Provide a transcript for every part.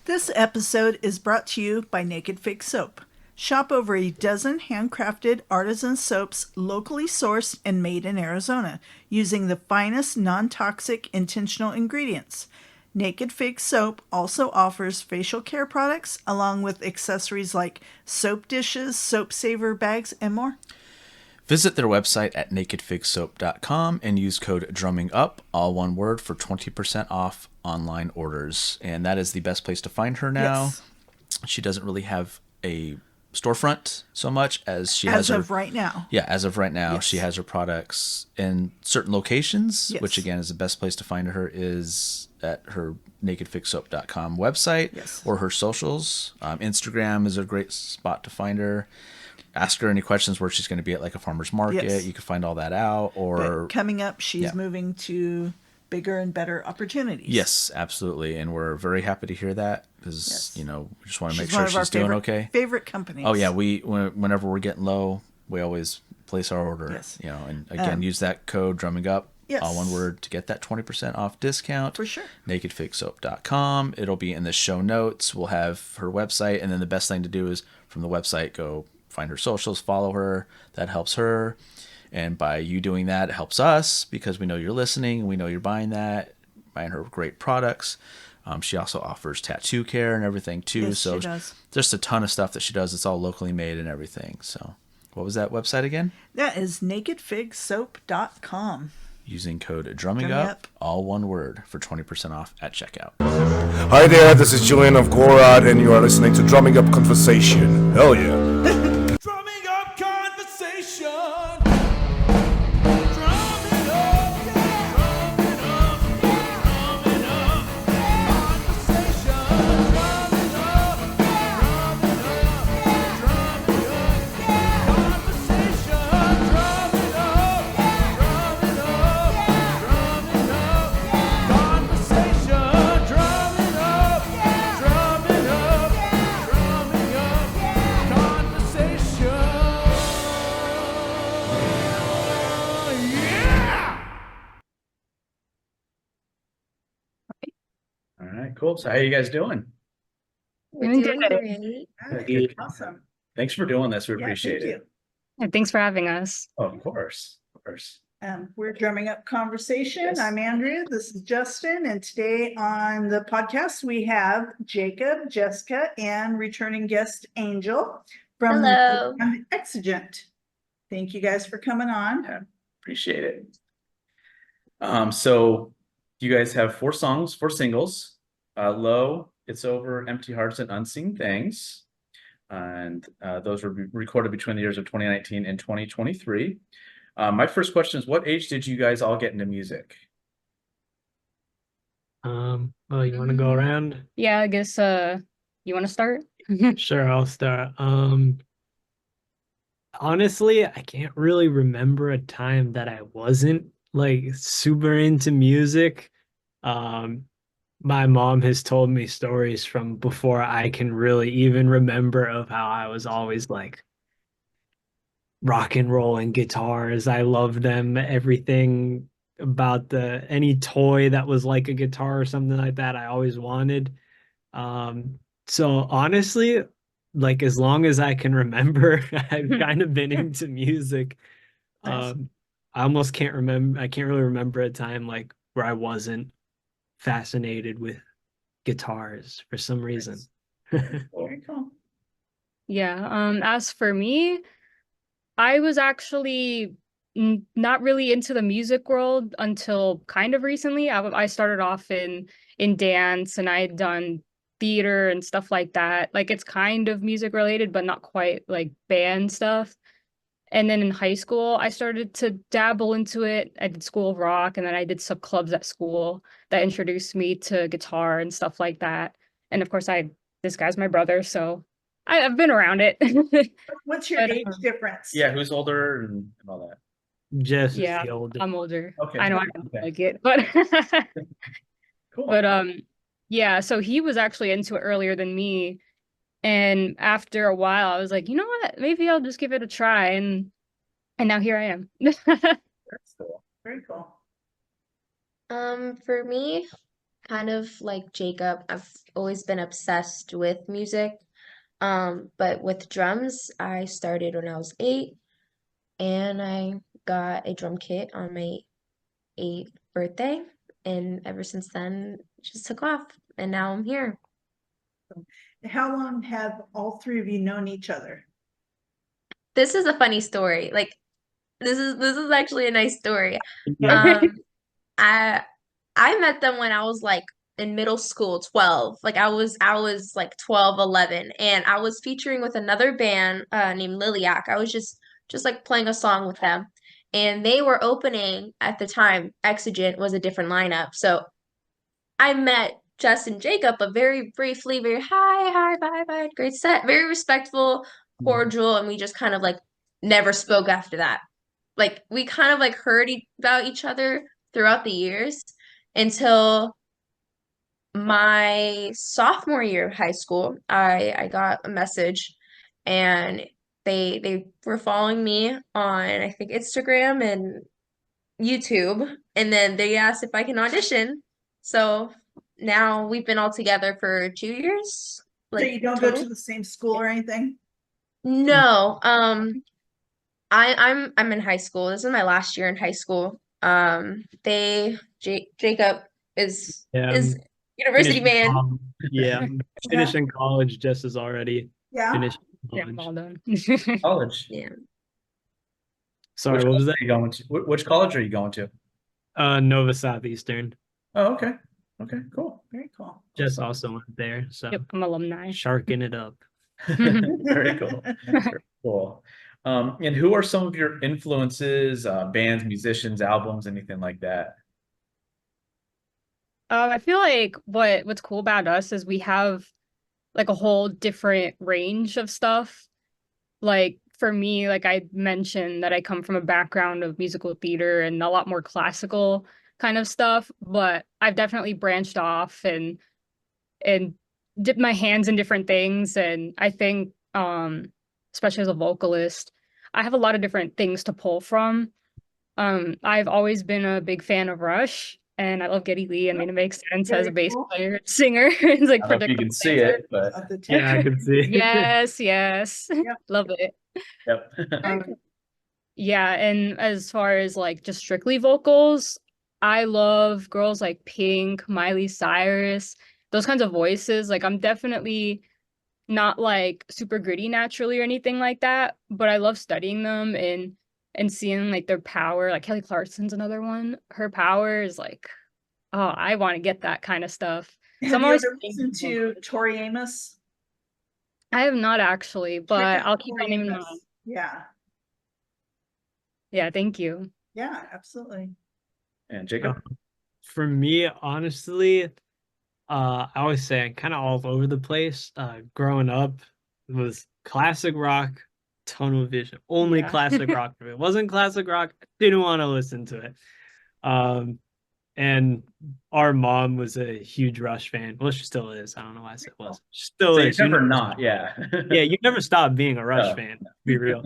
This episode is brought to you by Naked Fig Soap. Shop over a dozen handcrafted artisan soaps locally sourced and made in Arizona using the finest non-toxic intentional ingredients. Naked Fig Soap also offers facial care products along with accessories like soap dishes, soap saver bags, and more. Visit their website at nakedfigsoap.com and use code DRUMMINGUP, all one word, for 20% off online orders. And that is the best place to find her now. Yes. She doesn't really have a storefront so much as she has As of right now. Yeah, as of right now, Yes. she has her products in certain locations, Yes. which again is the best place to find her is at her nakedfigsoap.com website Yes. or her socials. Instagram is a great spot to find her. Ask her any questions where she's going to be at like a farmer's market. Yes. You can find all that out. Or But coming up, she's Yeah. moving to bigger and better opportunities. Yes, absolutely. And we're very happy to hear that because, Yes. we just want to make She's one sure of our she's doing favorite, okay. favorite companies. Oh, yeah. Whenever we're getting low, we always place our order. Yes. And again, use that code drumming up, Yes. all one word, to get that 20% off discount. For sure. nakedfigsoap.com. It'll be in the show notes. We'll have her website. And then the best thing to do is from the website, go find her socials, follow her. That helps her. And by you doing that, it helps us because we know you're listening. We know you're buying her great products. She also offers tattoo care and everything too. Yes, so she does. just a ton of stuff that she does. It's all locally made and everything. So what was that website again? That is nakedfigsoap.com. Using code drumming Drumming up, Up. all one word, for 20% off at checkout. Hi there, this is Julian of Gorod, and you are listening to Drumming Up Conversation. Hell yeah. Drumming up conversation. Drumming up, yeah. Drumming up, drumming up conversation. Drumming up, drumming up, drumming up conversation. Drumming up, drumming up, drumming up conversation. Drumming up, drumming up, drumming up conversation. Yeah! All right, cool. So how are you guys doing? We're Doing doing good. great. Good. Awesome. Thanks for doing this. We Yeah, appreciate thank it. Yeah, thanks for having us. Oh, of course. Of course. We're drumming up conversation. Yes. I'm Andrea. This is Justin. And today on the podcast, we have Jacob, Jessica, and returning guest Angel from Hello. Exigent. Thank you guys for coming on. Yeah, appreciate it. So you guys have 4 singles. Low, It's Over, Empty Hearts, and Unseen Things. And those were recorded between the years of 2019 and 2023. My first question is, what age did you guys all get into music? Well, you want to go around? Yeah, I guess you want to start? Sure, I'll start. Honestly, I can't really remember a time that I wasn't like super into music. My mom has told me stories from before I can really even remember of how I was always like rock and roll and guitars. I loved them. Everything about any toy that was like a guitar or something like that, I always wanted. So honestly, like as long as I can remember, I've kind of been into music. Nice. I almost can't remember. I can't really remember a time like where I wasn't fascinated with guitars for some reason. Very cool. Yeah, as for me, I was actually not really into the music world until kind of recently. I started off in dance, and I had done theater and stuff like that. Like it's kind of music related, but not quite like band stuff. And then in high school, I started to dabble into it. I did School of Rock, and then I did sub clubs at school that introduced me to guitar and stuff like that. And of course, this guy's my brother, so I've been around it. What's your But, age difference? Yeah, who's older and all that? Jess is Yeah, the oldest. I'm older. Okay. I know I don't Okay. like it, but Cool. but yeah, so he was actually into it earlier than me. And after a while, I was like, you know what? Maybe I'll just give it a try. And now here I am. That's cool. Very cool. For me, kind of like Jacob, I've always been obsessed with music. But with drums, I started when I was 8 and I got a drum kit on my 8th birthday. And ever since then, it just took off. And now I'm here. How long have all three of you known each other? This is a funny story. Like this is actually a nice story. Yeah. Um, I I met them when I was like in middle school, 12. Like I was like 12, 11, and I was featuring with another band named Liliac. I was just like playing a song with them. And they were opening at the time. Exigent was a different lineup. So I met Justin Jacob, but very briefly, very hi, bye, bye, great set, very respectful, cordial, and we just kind of like never spoke after that. Like we kind of like heard about each other throughout the years until my sophomore year of high school. I got a message and they were following me on I think Instagram and YouTube, and then they asked if I can audition. So now we've been all together for 2 years, So like you don't go total. to the same school or anything? No, I'm in high school. This is my last year in high school. Jacob Yeah, is I'm university finishing man. college. Yeah, I'm finishing college just as already Yeah. finished Yeah, I'm college. all done. College. Yeah. Sorry, Which what was college that? are you going to? Which college are you going to? Nova Southeastern. Oh, okay. Okay, cool. Very cool. Just also went there, so Yep, I'm alumni. sharking it up. Very cool. Very cool. And who are some of your influences, bands, musicians, albums, anything like that? I feel like what's cool about us is we have like a whole different range of stuff. Like for me, like I mentioned that I come from a background of musical theater and a lot more classical kind of stuff, but I've definitely branched off and dipped my hands in different things. And I think especially as a vocalist, I have a lot of different things to pull from. I've always been a big fan of Rush, and I love Geddy Lee. I mean, it makes sense as Very a bass cool. player, singer. It's like I don't know if you predictable can see answer. it, but Of the two. Yeah, I can see. Yes, yes. Yep. Love it. yep. Um, yeah, and as far as like just strictly vocals, I love girls like Pink, Miley Cyrus, those kinds of voices. Like I'm definitely not like super gritty naturally or anything like that, but I love studying them and seeing like their power. Like Kelly Clarkson's another one. Her power is like, oh, I want to get that kind of stuff. So Have I'm you always ever thinking listened of to it. Tori Amos? I have not actually, Check but out I'll keep her Tori name in mind. Amos. Yeah. Yeah, thank you. Yeah, absolutely. And Jacob? For me, honestly, I always say I'm kind of all over the place. Growing up, it was classic rock, tunnel vision, only Yeah. classic rock. If it wasn't classic rock, I didn't want to listen to it. And our mom was a huge Rush fan. Well, she still is. I don't know why I said was. She still So is. you're You never never not, stop. yeah. Yeah, you never stop being a Rush No. fan, to be real.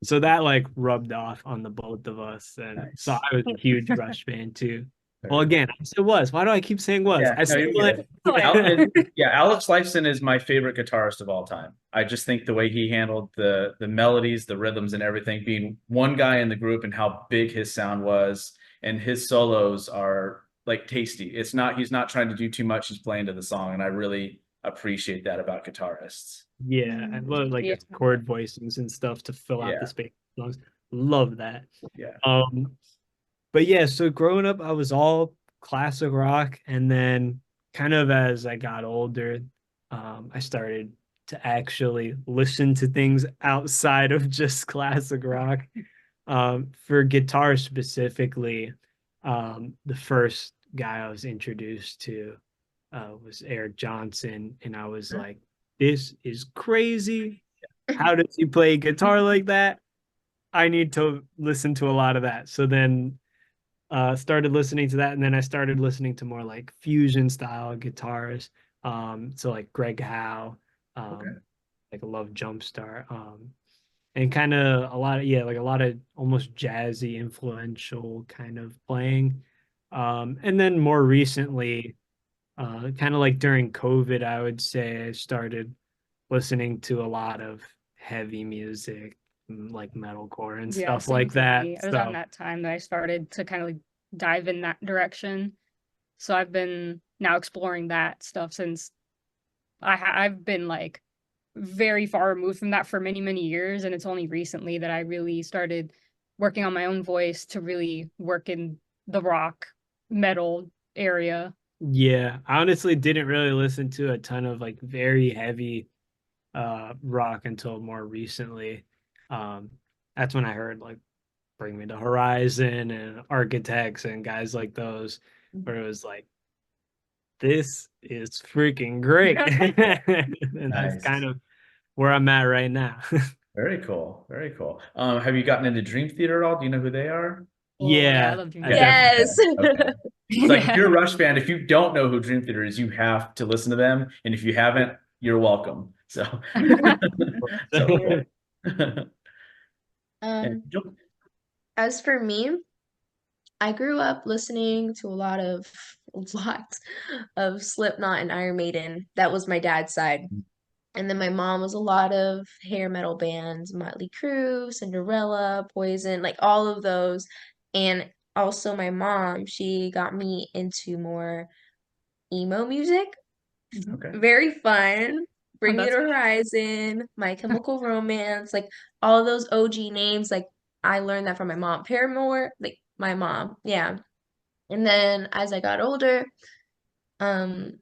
So that like rubbed off on the both of us. And so Nice. I was a huge Rush fan too. Well, Very again, I said was. Why do I keep saying was? Yeah, I no, said you're was. good. Yeah, Alex Lifeson is my favorite guitarist of all time. I just think the way he handled the melodies, the rhythms, and everything, being one guy in the group and how big his sound was, and his solos are like tasty. It's not he's not trying to do too much. He's playing to the song, and I really appreciate that about guitarists. Yeah, I love like Yeah. chord voicings and stuff to fill out Yeah. the space songs. Love that. Yeah. But yeah, so growing up, I was all classic rock, and then kind of as I got older, I started to actually listen to things outside of just classic rock. For guitar specifically, the first guy I was introduced to was Eric Johnson, and I was like, "This is crazy. How does he play guitar like that? I need to listen to a lot of that." So then started listening to that, and then I started listening to more like fusion style guitars. So like Greg Howe, Okay. like I love Jumpstart, and kind of a lot of like a lot of almost jazzy, influential kind of playing. And then more recently, kind of like during COVID, I would say I started listening to a lot of heavy music, like metalcore and Yeah, stuff same like for that. me. It was around So that time that I started to kind of like dive in that direction. So I've been now exploring that stuff since I've been like very far removed from that for many, many years, and it's only recently that I really started working on my own voice to really work in the rock metal area. yeah, I honestly didn't really listen to a ton of like very heavy rock until more recently. Um, that's when I heard like Bring Me to Horizon and Architects and guys like those, where it was like, this is freaking great. And that's kind Nice. of where I'm at right now. Very cool. Very cool. Have you gotten into Dream Theater at all? Do you know who they are? Oh yeah, I Yeah, love Dream I Yeah. Theater. definitely. Okay. Yes. Okay. It's like if Yeah. you're a Rush fan, if you don't know who Dream Theater is, you have to listen to them. And if you haven't, you're welcome. So, so cool. And Um, as for me, I grew up listening to a lot of Slipknot and Iron Maiden. That was my dad's side. And then my mom was a lot of hair metal bands, Motley Crue, Cinderella, Poison, like all of those. And also my mom, she got me into more emo music. Okay. Very fun. Oh, Bring Me to that's Horizon, My Chemical Romance, like all of those OG names. Like I learned that from my mom. Paramore, like my mom, yeah. And then as I got older, um,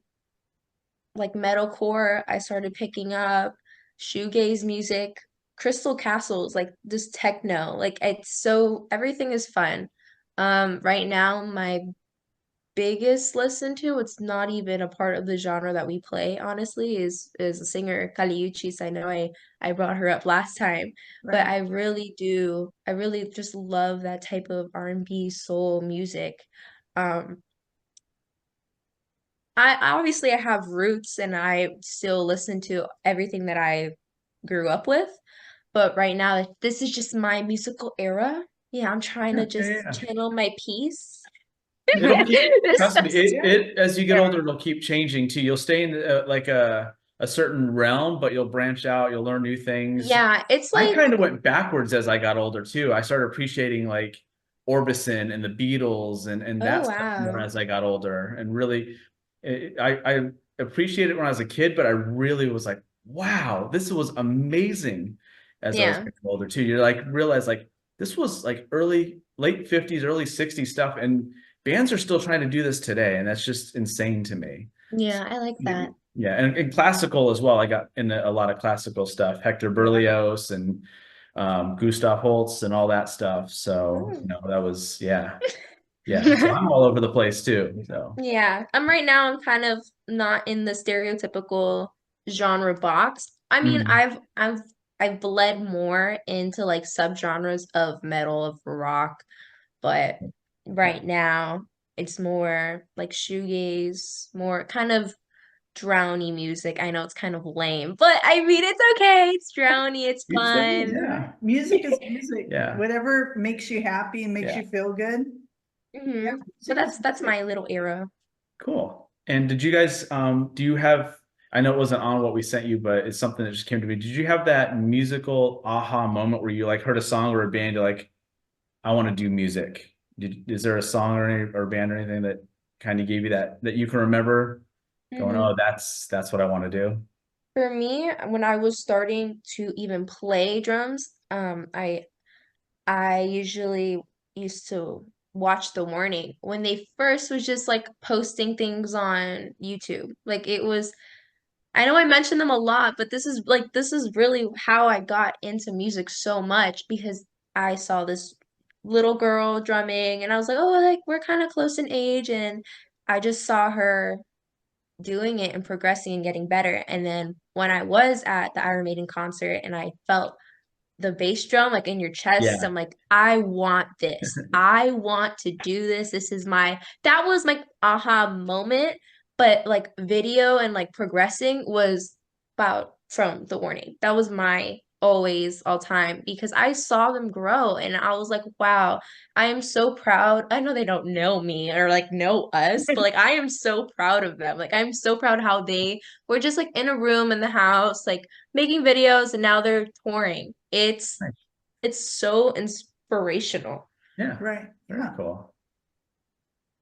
like metalcore, I started picking up shoegaze music, Crystal Castles, like this techno. Like it's so everything is fun. Right now, my biggest listen to, it's not even a part of the genre that we play, honestly, is the singer Kaliuchis. I know I brought her up last time, but Right. I really just love that type of R&B soul music. Um, I obviously I have roots and I still listen to everything that I grew up with, but right now like, this is just my musical era. Yeah, I'm trying Yeah, to yeah, just yeah. channel my peace. It'll keep, This trust me, is it as you get yeah. older, it'll keep changing too. You'll stay in like a certain realm, but you'll branch out, you'll learn new things. Yeah, it's I like, kind of went backwards as I got older too. I started appreciating like Orbison and the Beatles and oh that stuff more wow. as I got older. And really, I appreciated it when I was a kid, but I really was like, wow, this was amazing as I was Yeah. getting older too. You like realize like this was like late 50s, early 60s stuff, and bands are still trying to do this today, and that's just insane to me. Yeah, I like that. Yeah, and classical as well. I got into a lot of classical stuff, Hector Berlioz and Gustav Holst and all that stuff. So, Mm. that was yeah. So I'm all over the place too. So, Yeah, I'm kind of not in the stereotypical genre box. I mean, mm, I've bled more into like subgenres of metal, of rock, but yeah. right now it's more like shoegaze, more kind of drowny music. I know it's kind of lame, but I mean it's okay. It's drowny, it's Each their own, fun. yeah, Music is music. yeah, Whatever makes you happy and makes yeah. you feel good. Yeah, But music is that's music. my little era. Cool. And did you guys do you have I know it wasn't on what we sent you, but it's something that just came to me. Did you have that musical aha moment where you like heard a song or a band, you're like, I want to do music? Is there a song or band or anything that kind of gave you that you can remember going, Mhm. oh, that's what I want to do? For me, when I was starting to even play drums, I usually used to watch The Warning when they first was just like posting things on YouTube. Like it was, I know I mentioned them a lot, but this is really how I got into music so much because I saw this little girl drumming and I was like, oh, like we're kind of close in age and I just saw her doing it and progressing and getting better. And then when I was at the Iron Maiden concert and I felt the bass drum like in your chest, Yeah. I'm like, I want this. I want to do this. That was my aha moment. But like video and like progressing was about from The Warning. That was my always, all time, because I saw them grow and I was like, wow, I am so proud. I know they don't know me or like know us, but like I am so proud of them. Like I'm so proud how they were just like in a room in the house, like making videos, and now they're touring. Nice. It's so inspirational. Yeah, Right. very Yeah. cool.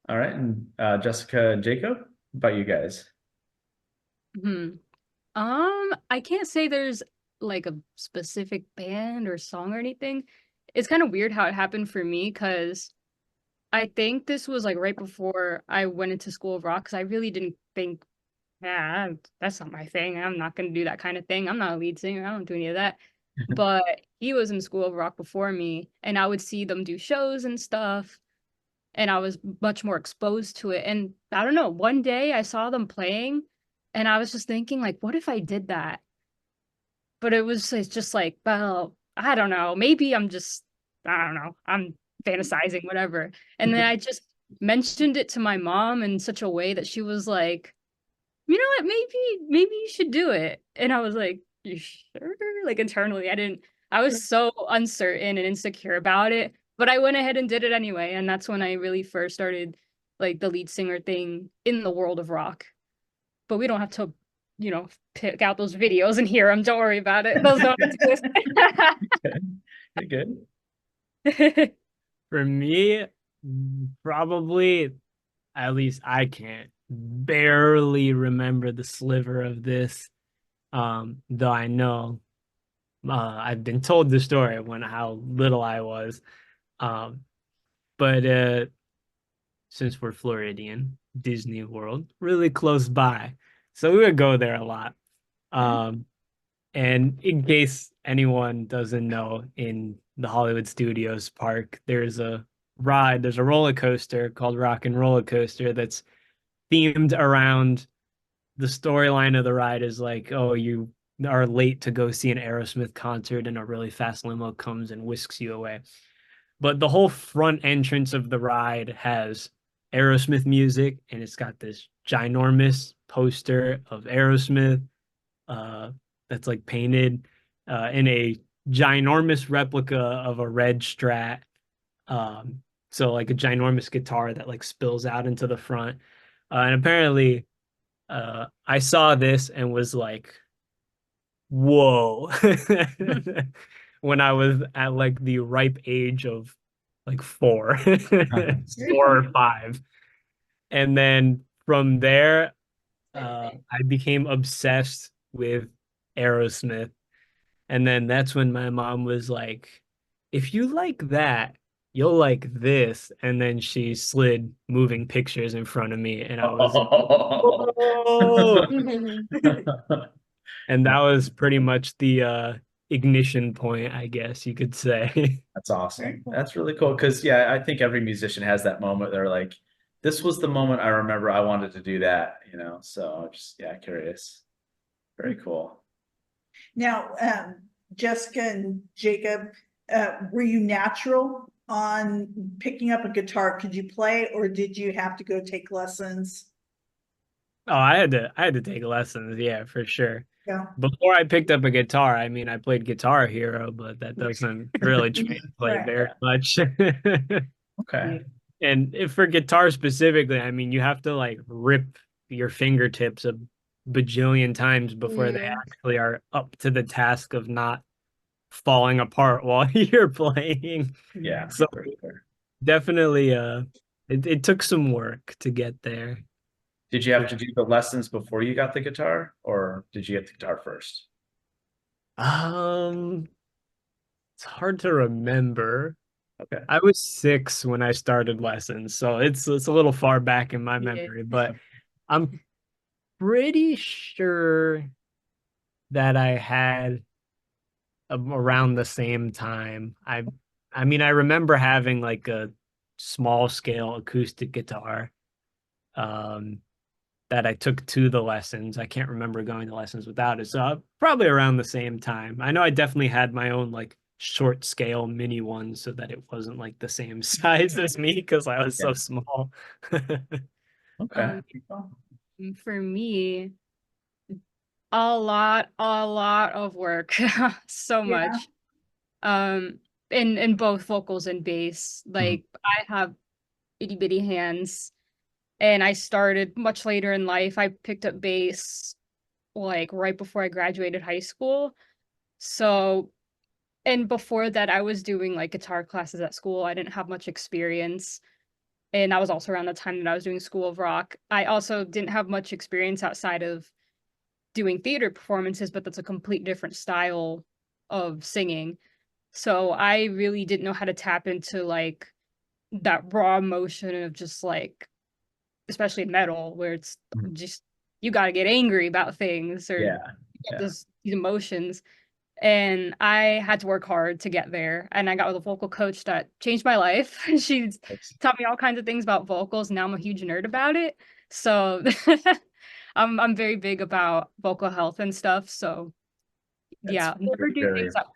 All right, and Jessica and Jacob, what about you guys? Hmm. I can't say there's like a specific band or song or anything. It's kind of weird how it happened for me because I think this was like right before I went into School of Rock because I really didn't think, yeah, that's not my thing. I'm not gonna do that kind of thing. I'm not a lead singer. I don't do any of that. But he was in School of Rock before me, and I would see them do shows and stuff, and I was much more exposed to it. And I don't know, one day I saw them playing, and I was just thinking, like, what if I did that? But it's just like, well, I don't know. Maybe I don't know. I'm fantasizing, whatever. And then I just mentioned it to my mom in such a way that she was like, you know what, maybe you should do it. And I was like, you sure? Like internally, I was so uncertain and insecure about it, but I went ahead and did it anyway. And that's when I really first started like the lead singer thing in the world of rock. But we don't have to, pick out those videos and hear them. Don't worry about it. Those don't exist. You're good. For me, probably, at least I can't barely remember the sliver of this. Though I know I've been told the story when how little I was. Um, but since we're Floridian, Disney World, really close by. So we would go there a lot. Um, and in case anyone doesn't know, in the Hollywood Studios park, there's a roller coaster called Rock and Roller Coaster that's themed around the storyline of the ride is like, oh, you are late to go see an Aerosmith concert, and a really fast limo comes and whisks you away. But the whole front entrance of the ride has Aerosmith music, and it's got this ginormous poster of Aerosmith uh, that's like painted in a ginormous replica of a red Strat. Um, so like a ginormous guitar that like spills out into the front. And apparently, I saw this and was like, whoa. When I was at like the ripe age of like four, four or five. And then from there, I became obsessed with Aerosmith. And then that's when my mom was like, if you like that, you'll like this. And then she slid moving pictures in front of me, and I was like, whoa. And that was pretty much the ignition point, I guess you could say. That's awesome. That's really cool. Because yeah, I think every musician has that moment. They're like, this was the moment I remember I wanted to do that, you know. So just yeah, curious. Very cool. Now, Jessica and Jacob, were you natural on picking up a guitar? Could you play, or did you have to go take lessons? Oh, I had to take lessons, yeah, for sure. Yeah. Before I picked up a guitar, I mean, I played Guitar Hero, but that doesn't really translate Right. very much. Okay. And if for guitar specifically, I mean, you have to like rip your fingertips a bajillion times before they Mm. actually are up to the task of not falling apart while you're playing. Yeah. So For sure. definitely, it took some work to get there. Did you have to do the lessons before you got the guitar, or did you get the guitar first? Um, it's hard to remember. Okay. I was 6 when I started lessons, so it's a little far back in my Yeah. memory, but I'm pretty sure that I had around the same time. I mean, I remember having like a small scale acoustic guitar um that I took to the lessons. I can't remember going to lessons without it. So probably around the same time. I know I definitely had my own like short scale mini one so that it wasn't like the same size as me because I was Yeah. so small. Okay. Um, for me, A lot of work. So Yeah. much. Um, in both vocals and bass. Mhm. Like I have itty bitty hands, and I started much later in life. I picked up bass like right before I graduated high school. So, and before that, I was doing like guitar classes at school. I didn't have much experience. And that was also around the time that I was doing School of Rock. I also didn't have much experience outside of doing theater performances, but that's a complete different style of singing. So I really didn't know how to tap into like that raw emotion of just like, especially metal, where it's Mhm. just you got to get angry about things or Yeah. you get Yeah. these emotions. And I had to work hard to get there. And I got with a vocal coach that changed my life. She's Nice. taught me all kinds of things about vocals. Now I'm a huge nerd about it. So I'm very big about vocal health and stuff. So That's yeah, never do very, things that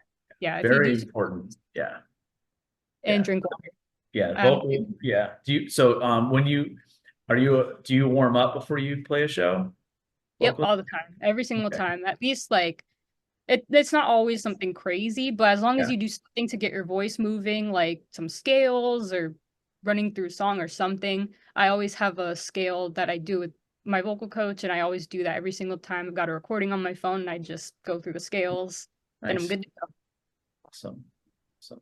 yeah, if you very do important. Yeah. and Yeah. drink water. Yeah. Vocal. Yeah. Do you, so, when you, do you warm up before you play a show? Yep, Vocally? all the time. Every single Okay. time. At least like it's not always something crazy, but as long as Yeah. you do something to get your voice moving, like some scales or running through song or something, I always have a scale that I do with my vocal coach, and I always do that every single time. I've got a recording on my phone, and I just go through the scales, and I'm Nice. good to go. Awesome. So,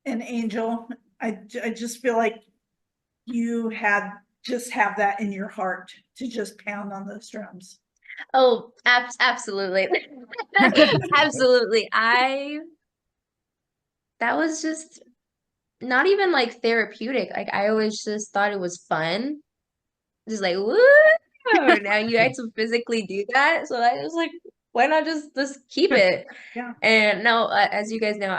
And Angel, I just feel like you had just have that in your heart to just pound on those drums. Oh, absolutely. Absolutely. That was just not even like therapeutic. Like I always just thought it was fun. Just like, woo! Now you had to physically do that. So I was like, why not just keep it? Yeah. And now, as you guys know,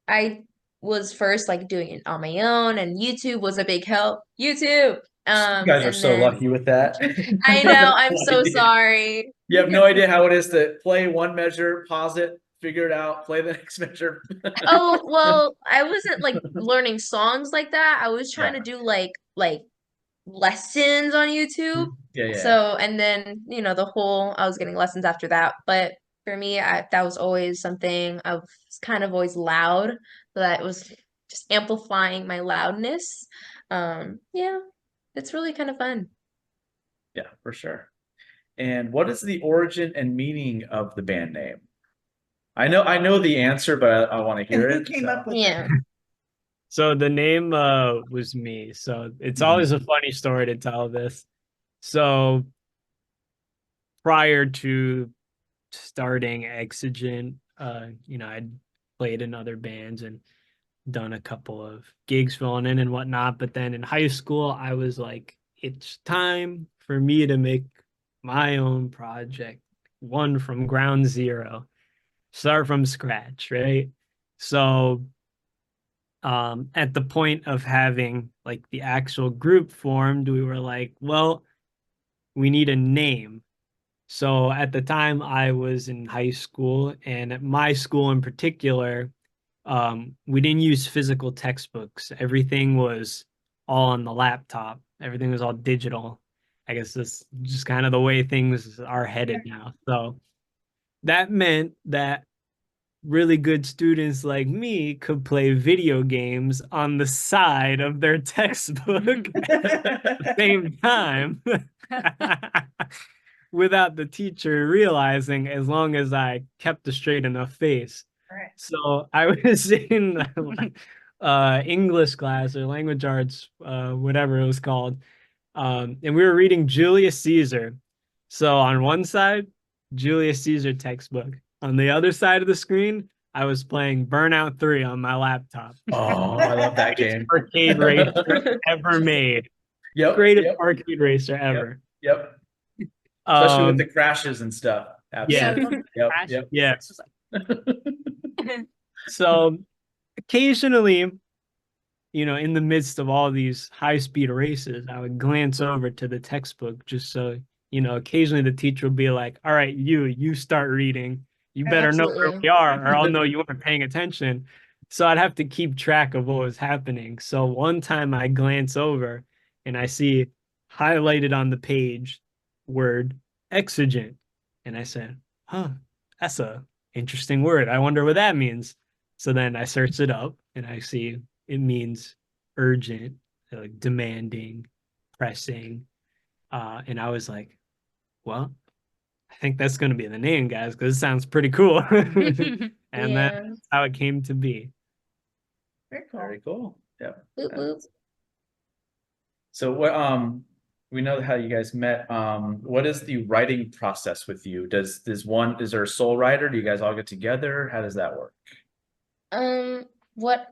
I was first like doing it on my own, and YouTube was a big help. YouTube. you guys are And so then lucky with that. I You have know, I'm no so idea. sorry. You have no idea how it is to play one measure, pause it, figure it out, play the next measure. Oh, well, I wasn't like learning songs like that. I was trying Yeah. to do like lessons on YouTube. Yeah, yeah. So, and then, the whole I was getting lessons after that. But for me, that was always something I was kind of always loud. So that was just amplifying my loudness. Yeah, it's really kind of fun. Yeah, for sure. And what is the origin and meaning of the band name? I know the answer, but I want to And hear who it. came So. up with Yeah. it? So the name was me. So it's Mhm. always a funny story to tell this. So prior to starting Exigent, I'd played in other bands and done a couple of gigs filling in and whatnot. But then in high school, I was like, it's time for me to make my own project, one from ground zero, start from scratch, right? So at the point of having like the actual group formed, we were like, well, we need a name. So at the time I was in high school, and at my school in particular, we didn't use physical textbooks. Everything was all on the laptop. Everything was all digital. I guess that's just kind of the way things are headed now. So that meant that really good students like me could play video games on the side of their textbook at the same time without the teacher realizing, as long as I kept a straight enough face. Right. So I was in English class or language arts, whatever it was called. And we were reading Julius Caesar. So on one side, Julius Caesar textbook. On the other side of the screen, I was playing Burnout 3 on my laptop. Oh, I love that game. Arcade racer ever made. Yep. Greatest Yep. arcade racer Yep. ever. Yep. Especially with Um, the crashes and stuff. Yeah. Absolutely. Yep. Crash. Yep. yeah. It's just like So occasionally, in the midst of all these high-speed races, I would glance over to the textbook just so, occasionally the teacher would be like, all right, you start reading. You better know where Absolutely. we are, or I'll know you weren't paying attention. So I'd have to keep track of what was happening. So one time I glance over and I see highlighted on the page word, 3. Exigent. And I said, huh, that's a interesting word. I wonder what that means. So then I searched it up and I see it means urgent, like demanding, pressing. And I was like, well, I think that's going to be the name, guys, because it sounds pretty cool. And that's Yeah. how it came to be. Very cool. Very cool. Yeah. Boop, boop. So what we know how you guys met. What is the writing process with you? Is there a sole writer? Do you guys all get together? How does that work? What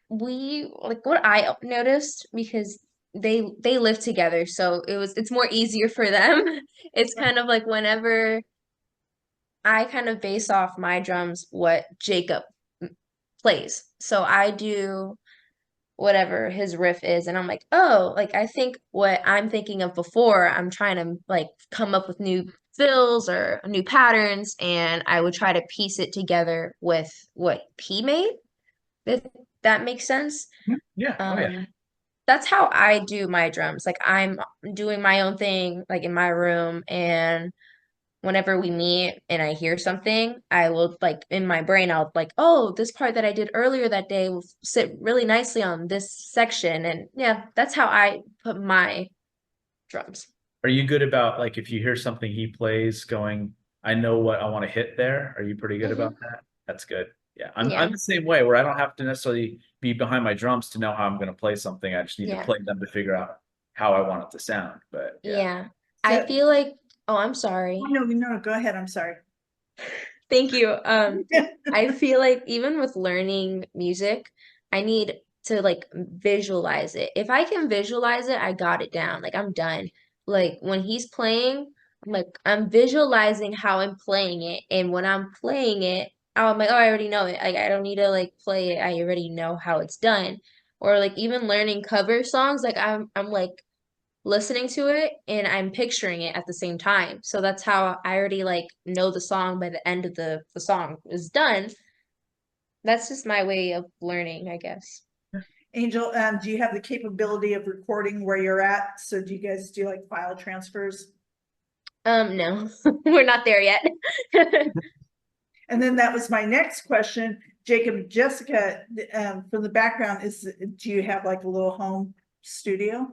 what I noticed, because they live together, so it's more easier for them. It's kind of like whenever I kind of base off my drums what Jacob plays. So I do whatever his riff is, and I'm like, oh, like I think what I'm thinking of before, I'm trying to like come up with new fills or new patterns, and I would try to piece it together with what he made, if that makes sense. Yeah. Oh yeah. That's how I do my drums. Like I'm doing my own thing, like in my room, and whenever we meet and I hear something, I will like in my brain, I'll like, oh, this part that I did earlier that day will sit really nicely on this section. And yeah, that's how I put my drums. Are you good about like if you hear something he plays going, I know what I want to hit there? Are you pretty good about that? That's good. Yeah. I'm Yeah. the same way where I don't have to necessarily be behind my drums to know how I'm going to play something. I just need to Yeah. play them to figure out how I want it to sound. But yeah. Yeah. I So- feel like, oh, I'm sorry. No, go ahead. I'm sorry. Thank you. I feel like even with learning music, I need to like visualize it. If I can visualize it, I got it down. Like I'm done. Like when he's playing, I'm visualizing how I'm playing it. And when I'm playing it, I'm like, oh, I already know it. Like I don't need to like play it. I already know how it's done. Or like even learning cover songs, like I'm like listening to it and I'm picturing it at the same time. So that's how I already like know the song by the end of the song is done. That's just my way of learning, I guess. Angel, do you have the capability of recording where you're at? So do you guys do like file transfers? No, we're not there yet. And then that was my next question. Jacob, Jessica, from the background, do you have like a little home studio?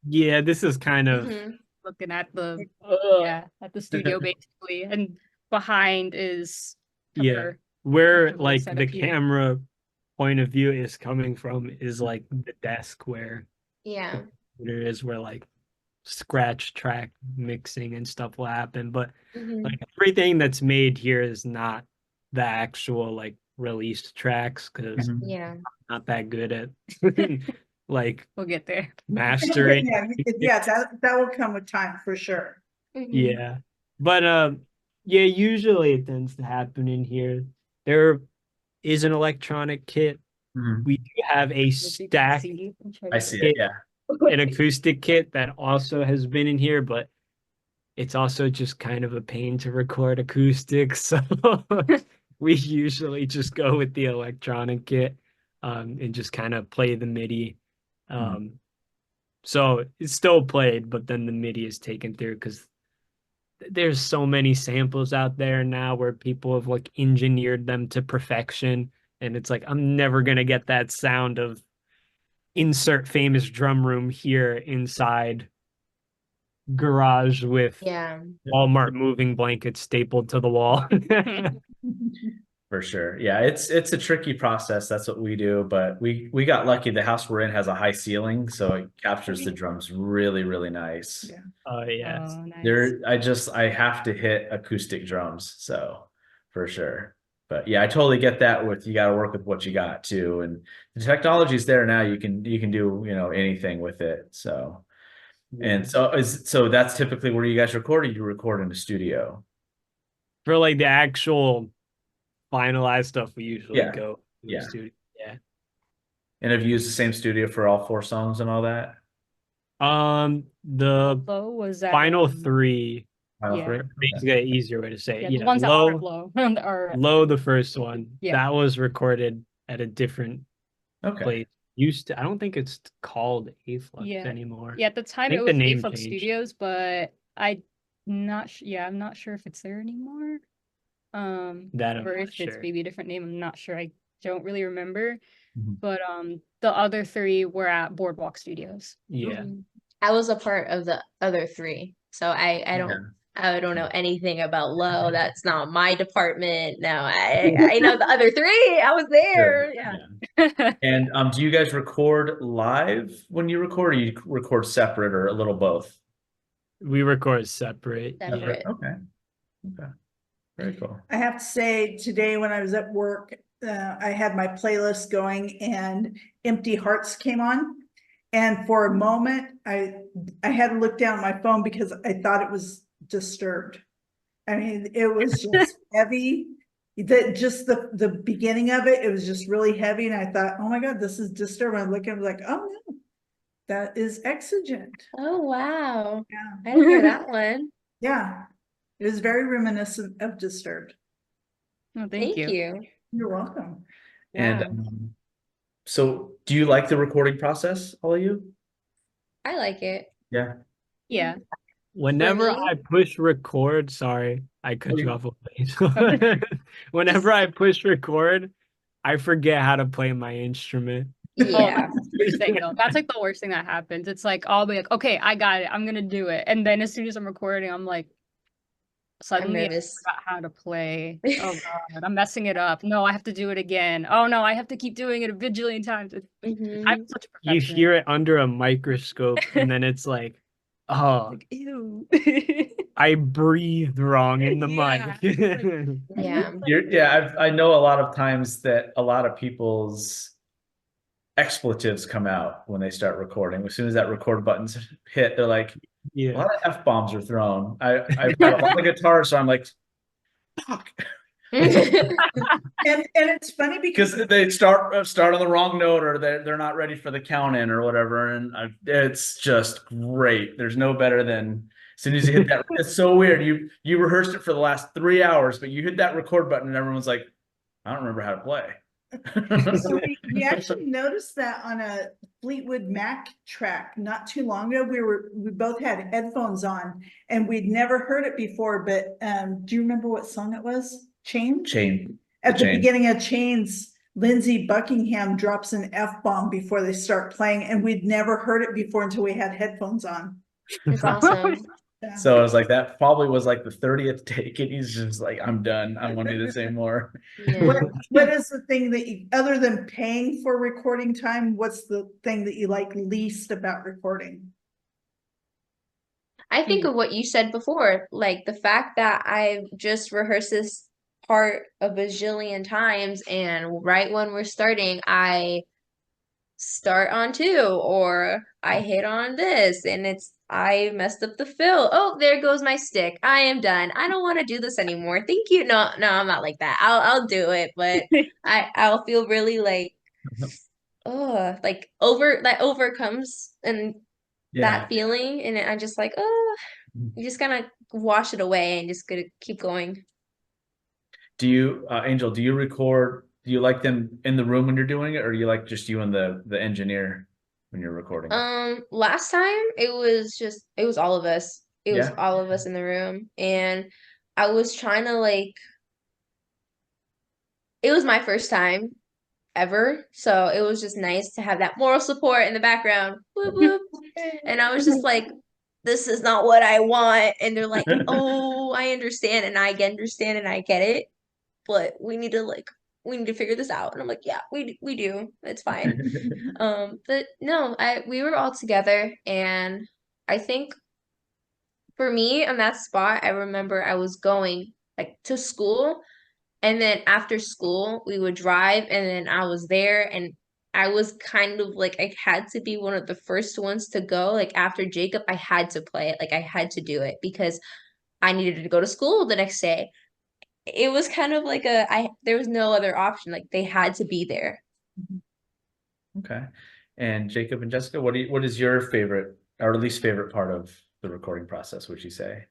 Yeah, this is kind of Mhm. Looking at the at the studio basically, and behind is yeah, her where actual like setup the here. camera point of view is coming from is like the desk where Yeah. there is where like scratch track mixing and stuff will happen. But Mhm. like everything that's made here is not the actual like released tracks because Mhm. Yeah. I'm not that good at like We'll get there. mastering. Yeah, that will come with time for sure. Mhm. Yeah. But yeah, usually it tends to happen in here. There is an electronic kit. Mhm. We do have a As you can stack, see, I'm trying I to- see it. Yeah. an acoustic kit that also has been in here, but it's also just kind of a pain to record acoustic. So we usually just go with the electronic kit and just kind of play the MIDI. So it's still played, but then the MIDI is taken through because there's so many samples out there now where people have like engineered them to perfection. And it's like, I'm never gonna get that sound of insert famous drum room here inside garage with Yeah. Walmart moving blankets stapled to the wall. For sure. Yeah, it's a tricky process. That's what we do, but we got lucky. The house we're in has a high ceiling, so it captures the drums really, really nice. Yeah. Oh yeah. Oh, nice. I have to hit acoustic drums, so for sure. But yeah, I totally get that with you got to work with what you got too. And the technology's there now. You can do, anything with it. So and so that's typically where you guys record, or you record in the studio. For like the actual finalized stuff, we usually Yeah. go to the Yeah. studio. Yeah. And have you used the same studio for all 4 songs and all that? The Low was at final 3, Final Yeah. three? basically an easier way to say yeah, it. the ones that aren't Low, low are Low, the first one. Yeah. That was recorded at a different Okay. place. I don't think it's called A-Flux Yeah. anymore. Yeah, at the time think it the was name A-Flux changed. Studios, but I I'm not sure if it's there anymore. That I'm Or not if it's sure. maybe a different name. I'm not sure. I don't really remember. Mhm. But the other three were at Boardwalk Studios. Yeah. I was a part of the other three, so I don't know anything about Low. That's not my department. No, I know the other three. I was Sure. there. Yeah, Yeah. And do you guys record live when you record, or you record separate, or a little both? We record separate. Yeah. separate. Okay. Okay. Very cool. I have to say, today when I was at work, I had my playlist going and Empty Hearts came on. And for a moment, I had to look down at my phone because I thought it was Disturbed. I mean, it was just heavy. Just the beginning of it, it was just really heavy. And I thought, oh my God, this is Disturbed. I look at it, like, oh no, that is Exigent. Oh wow, Yeah. I didn't hear that one. Yeah. It was very reminiscent of Disturbed. Oh, thank Thank you. you. You're welcome. And Wow, so, do you like the recording process, all of you? I like it. Yeah. Yeah. Whenever me- I push record, sorry, I cut you you- off. Whenever I push record, I forget how to play my instrument. Oh, Yeah, that's the worst thing, though. That's like the worst thing that happens. It's like I'll be like, okay, I got it. I'm gonna do it. And then as soon as I'm recording, I'm like, I'm suddenly I nervous. forgot how to play. Oh God, I'm messing it up. No, I have to do it again. Oh no, I have to keep doing it a bajillion times. I'm Mhm. such a You perfectionist. hear it under a microscope, and then it's like, oh, Like, ew. I breathed wrong in the Yeah. mic. Yeah. I know a lot of times that a lot of people's expletives come out when they start recording. As soon as that record button's hit, they're like, a Yeah. lot of F-bombs are thrown. I've got a lot of guitars, so I'm like, fuck. And it's funny Because because they start on the wrong note, or they're not ready for the count in or whatever, and it's just great. There's no better than as soon as you hit that. It's so weird. You rehearsed it for the last 3 hours, but you hit that record button, and everyone's like, I don't remember how to play. so we actually noticed that on a Fleetwood Mac track not too long ago. We both had headphones on and we'd never heard it before. But do you remember what song it was? Chains? Chain. At the Chain. beginning of Chains, Lindsey Buckingham drops an F-bomb before they start playing, and we'd never heard it before until we had headphones on. It's awesome. Yeah. So I was like, that probably was like the 30th take, and he's just like, I'm done. I don't want to do this anymore. What, Yeah. what is the thing that you, other than paying for recording time, what's the thing that you like least about recording? I think of what you said before, like the fact that I've just rehearsed this part a bajillion times, and right when we're starting, I start on two, or I hit on this, and I messed up the fill. Oh, there goes my stick. I am done. I don't want to do this anymore. Thank you. No, no, I'm not like that. I'll do it, but I'll feel really like, oh, like that overcomes and Yeah. that feeling, and I just like, oh, you just gotta wash it away and just gonna keep going. Do you, Angel, do you record, do you like them in the room when you're doing it, or do you like just you and the engineer when you're recording? Last time it was all of us. It was Yeah. all of us in the room, and I was trying to like, it was my first time ever, so it was just nice to have that moral support in the background. Whoop, whoop. And I was just like, this is not what I want. And they're like, oh, I understand, and I understand, and I get it, but we need to figure this out. And I'm like, yeah, we do. It's fine. But no, we were all together, and I think for me on that spot, I remember I was going like to school, and then after school we would drive, and then I was there, and I was kind of like I had to be one of the first ones to go. Like after Jacob, I had to play it. Like I had to do it because I needed to go to school the next day. It was kind of like there was no other option. Like they had to be there. Okay. And Jacob and Jessica, what is your favorite or least favorite part of the recording process, would you say?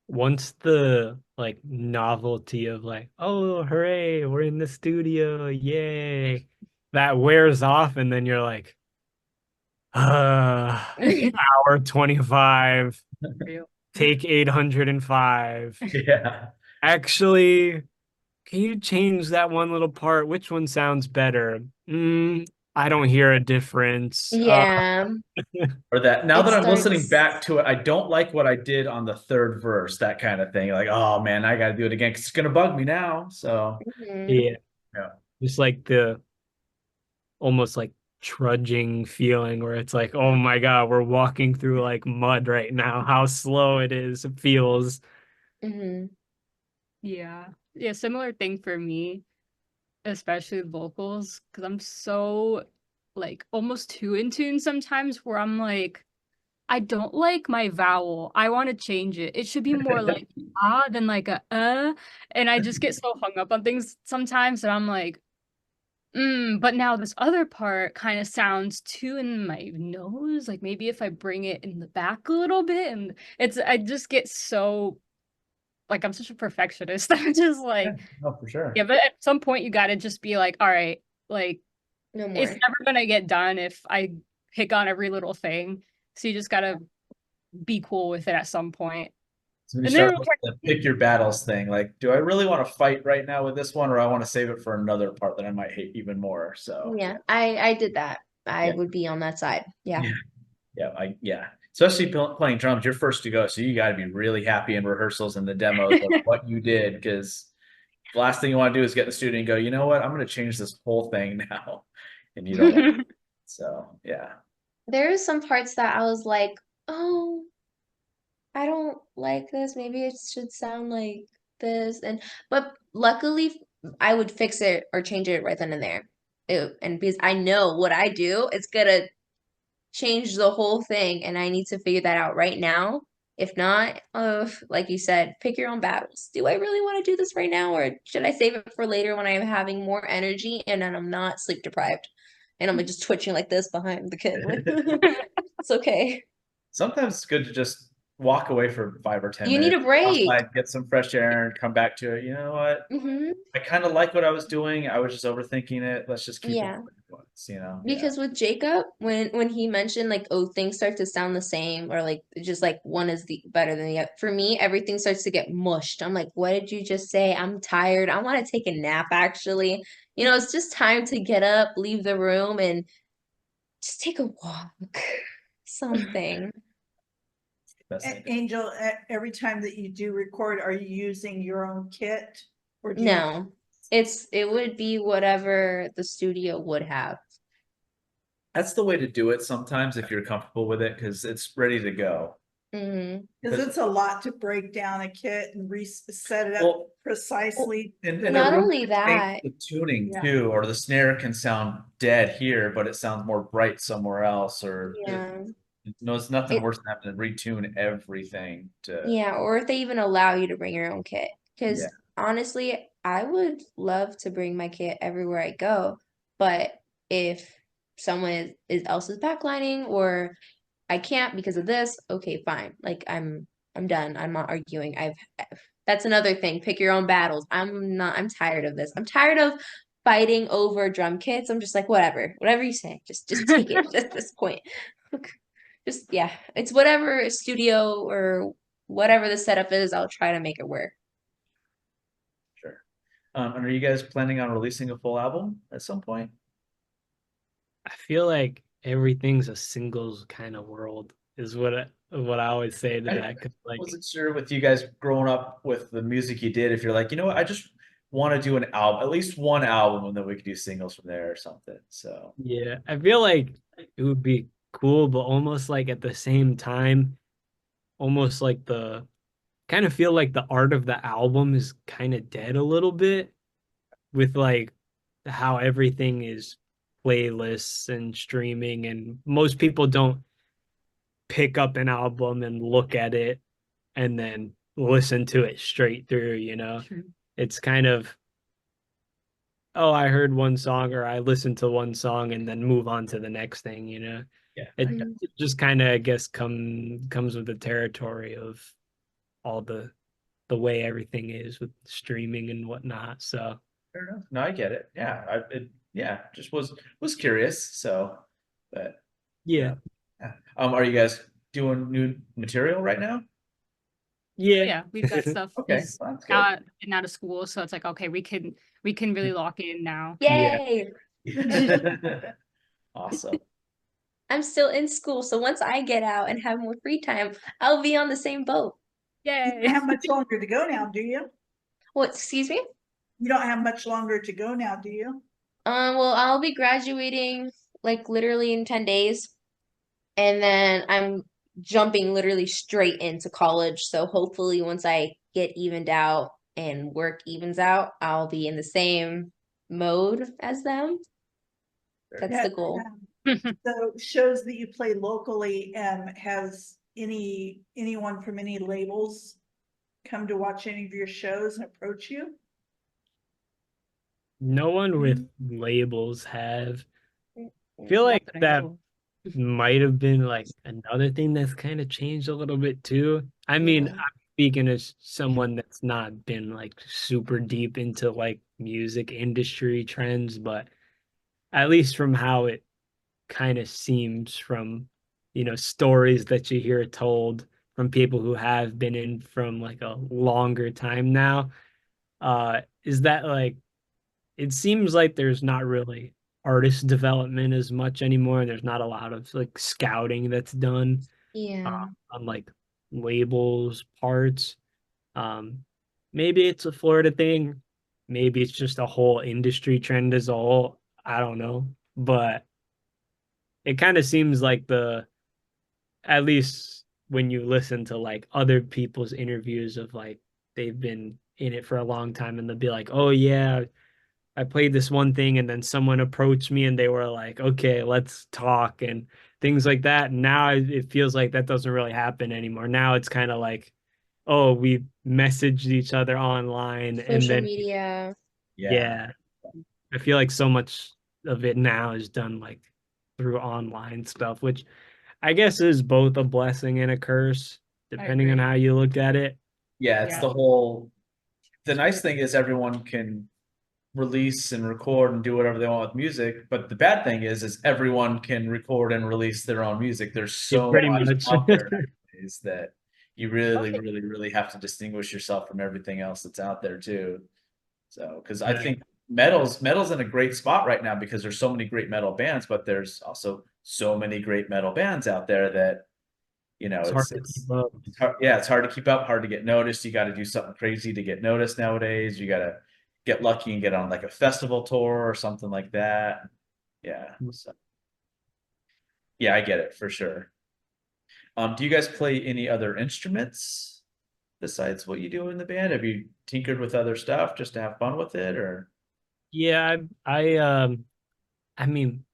Once the like novelty of like, oh, hooray, we're in the studio, yay, that wears off, and then you're like, hour 25. take 805. Yeah. Actually, can you change that one little part? Which one sounds better? I don't hear a difference. Yeah. Or that now It that I'm listening starts. back to it, I don't like what I did on the third verse, that kind of thing. Like, oh man, I got to do it again because it's gonna bug me now. So Mhm. Yeah, yeah, just like the almost like trudging feeling where it's like, oh my God, we're walking through like mud right now. How slow it is. It feels. Mhm. Yeah. Yeah, similar thing for me, especially vocals, because I'm so like almost too in tune sometimes where I'm like, I don't like my vowel. I want to change it. It should be more like ah than like a and I just get so hung up on things sometimes that I'm like, but now this other part kind of sounds too in my nose. Like maybe if I bring it in the back a little bit, and I just get so like I'm such a perfectionist. I'm just yeah, like, no, for yeah, sure. but at some point you gotta just be like, all right, like No it's more. never gonna get done if I pick on every little thing. So you just gotta be cool with it at some point. So when you And then start with the pick your battles thing, like, do I really want to fight right now with this one, or I want to save it for another part that I might hate even more? So Yeah. I did that. I yeah, would be on that side. Yeah. yeah, yeah. Especially playing drums, you're first to go, so you got to be really happy in rehearsals and the demos of what you did, because the last thing you want to do is get the student and go, you know what, I'm going to change this whole thing now, and you don't want. So yeah, There are some parts that I was like, oh, I don't like this. Maybe it should sound like this. But luckily I would fix it or change it right then and there. And because I know what I do, it's gonna change the whole thing, and I need to figure that out right now. If not, like you said, pick your own battles. Do I really want to do this right now, or should I save it for later when I am having more energy and then I'm not sleep deprived and I'm just twitching like this behind the kid? It's okay. sometimes it's good to just walk away for 5 or 10 You need minutes, a go break. outside, get some fresh air, and come back to it. You know what? Hmm. I kind of like what I was doing. I was just overthinking it. Let's just keep it Yeah. the way it was, you know? Yeah. Because with Jacob, when he mentioned like, oh, things start to sound the same, or like just like one is the better than the other. For me, everything starts to get mushed. I'm like, what did you just say? I'm tired. I want to take a nap, actually. It's just time to get up, leave the room, and just take a walk. Something. Best thing to do. Angel, every time that you do record, are you using your own kit? Or do you? No. It would be whatever the studio would have. That's the way to do it sometimes if you're comfortable with it because it's ready to go. Hmm. Because it's a lot to break down a kit and set it up Well, precisely. and a Not room only can change that, the tuning Yeah. too, or the snare can sound dead here, but it sounds more bright somewhere else, or yeah. it's nothing It worse than having to retune everything to, Yeah, or if they even allow you to bring your own kit. yeah. Because honestly, I would love to bring my kit everywhere I go. But if someone else is backlining or I can't because of this, okay, fine. Like I'm done. I'm not arguing. That's another thing. Pick your own battles. I'm tired of this. I'm tired of fighting over drum kits. I'm just like, whatever you say. Just take it at this point. Just yeah, it's whatever studio or whatever the setup is, I'll try to make it work. Sure. And are you guys planning on releasing a full album at some point? I feel like everything's a singles kind of world is what I always say to I that. 'Cause like, wasn't sure with you guys growing up with the music you did, if you're like, you know what, I just want to do an album, at least one album, and then we could do singles from there or something. So yeah, I feel like it would be cool, but almost like at the same time, almost like the kind of feel like the art of the album is kind of dead a little bit with like how everything is playlists and streaming, and most people don't pick up an album and look at it and then listen to it straight through, you know? True. It's kind of, oh, I heard one song or I listened to one song and then move on to the next thing, you know? yeah, Mhm. It just kind of, I guess, comes with the territory of all the way everything is with streaming and whatnot. So fair enough. No, I get it. Yeah, yeah, just was curious. So, but yeah. yeah. Are you guys doing new material right now? Yeah. Yeah, we've got stuff. Okay, He's well, that's good. out and out of school, so it's like, okay, we can really lock in now. Yeah. Yay! Awesome. I'm still in school, so once I get out and have more free time, I'll be on the same boat. You Yay. don't have much longer to go now, do you? What, excuse me? You don't have much longer to go now, do you? Well, I'll be graduating like literally in 10 days, and then I'm jumping literally straight into college. So hopefully once I get evened out and work evens out, I'll be in the same mode as them. That's Yeah, the goal. So shows that you play locally, has anyone from any labels come to watch any of your shows and approach you? No one with labels have. I feel like Not I that know. might have been like another thing that's kind of changed a little bit too. I mean, Yeah. I'm speaking as someone that's not been like super deep into like music industry trends, but at least from how it kind of seems from, stories that you hear told from people who have been in from like a longer time now, is that like it seems like there's not really artist development as much anymore. There's not a lot of like scouting that's done Yeah. on like labels parts. Um, maybe it's a Florida thing. Maybe it's just a whole industry trend as a whole. I don't know, but it kind of seems like at least when you listen to like other people's interviews of like they've been in it for a long time and they'll be like, oh yeah, I played this one thing and then someone approached me and they were like, okay, let's talk and things like that. And now it feels like that doesn't really happen anymore. Now it's kind of like, oh, we messaged each other online and Social then, media. Yeah. yeah, I feel like so much of it now is done like through online stuff, which I guess is both a blessing and a curse, depending on agree. how you look at it. Yeah, it's Yeah. the whole, the nice thing is everyone can release and record and do whatever they want with music, but the bad thing is everyone can record and release their own music. There's so Pretty much much. out there nowadays that you really, Okay. really, really have to distinguish yourself from everything else that's out there too. So, because I Yeah. think metal's in a great spot right now because there's so many great metal bands, but there's also so many great metal bands out there that It's hard to keep up. it's hard, yeah, it's hard to keep up, hard to get noticed. You got to do something crazy to get noticed nowadays. You got to get lucky and get on like a festival tour or something like that. Yeah. So, yeah, I get it for sure. Do you guys play any other instruments besides what you do in the band? Have you tinkered with other stuff just to have fun with it or? Yeah, I mean,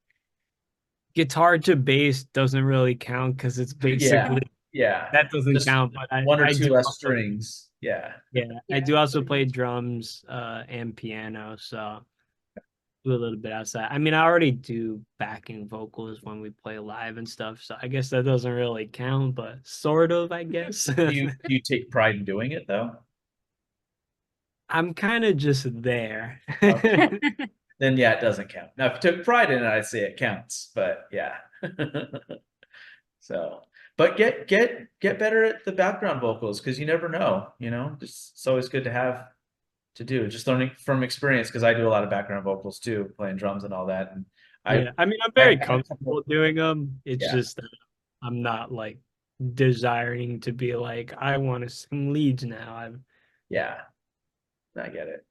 guitar to bass doesn't really count because it's Yeah. basically Yeah. that doesn't Just count. But one or I two do less also, strings. Yeah. yeah, I Yeah. do also play drums and piano, so do a little bit outside. I mean, I already do backing vocals when we play live and stuff, so I guess that doesn't really count, but sort of, I guess. Do you take pride in doing it though? I'm kind of just there. Okay. Then yeah, it doesn't count. Now, if you took pride in it, I'd say it counts, but yeah. So, but get better at the background vocals because you never know, just it's always good to have to do. Just learning from experience because I do a lot of background vocals too, playing drums and all that. And I Yeah, I mean, I'm I very had a comfortable couple, doing them. It's yeah, just that I'm not like desiring to be like, I want to sing leads now. I'm yeah, I get it.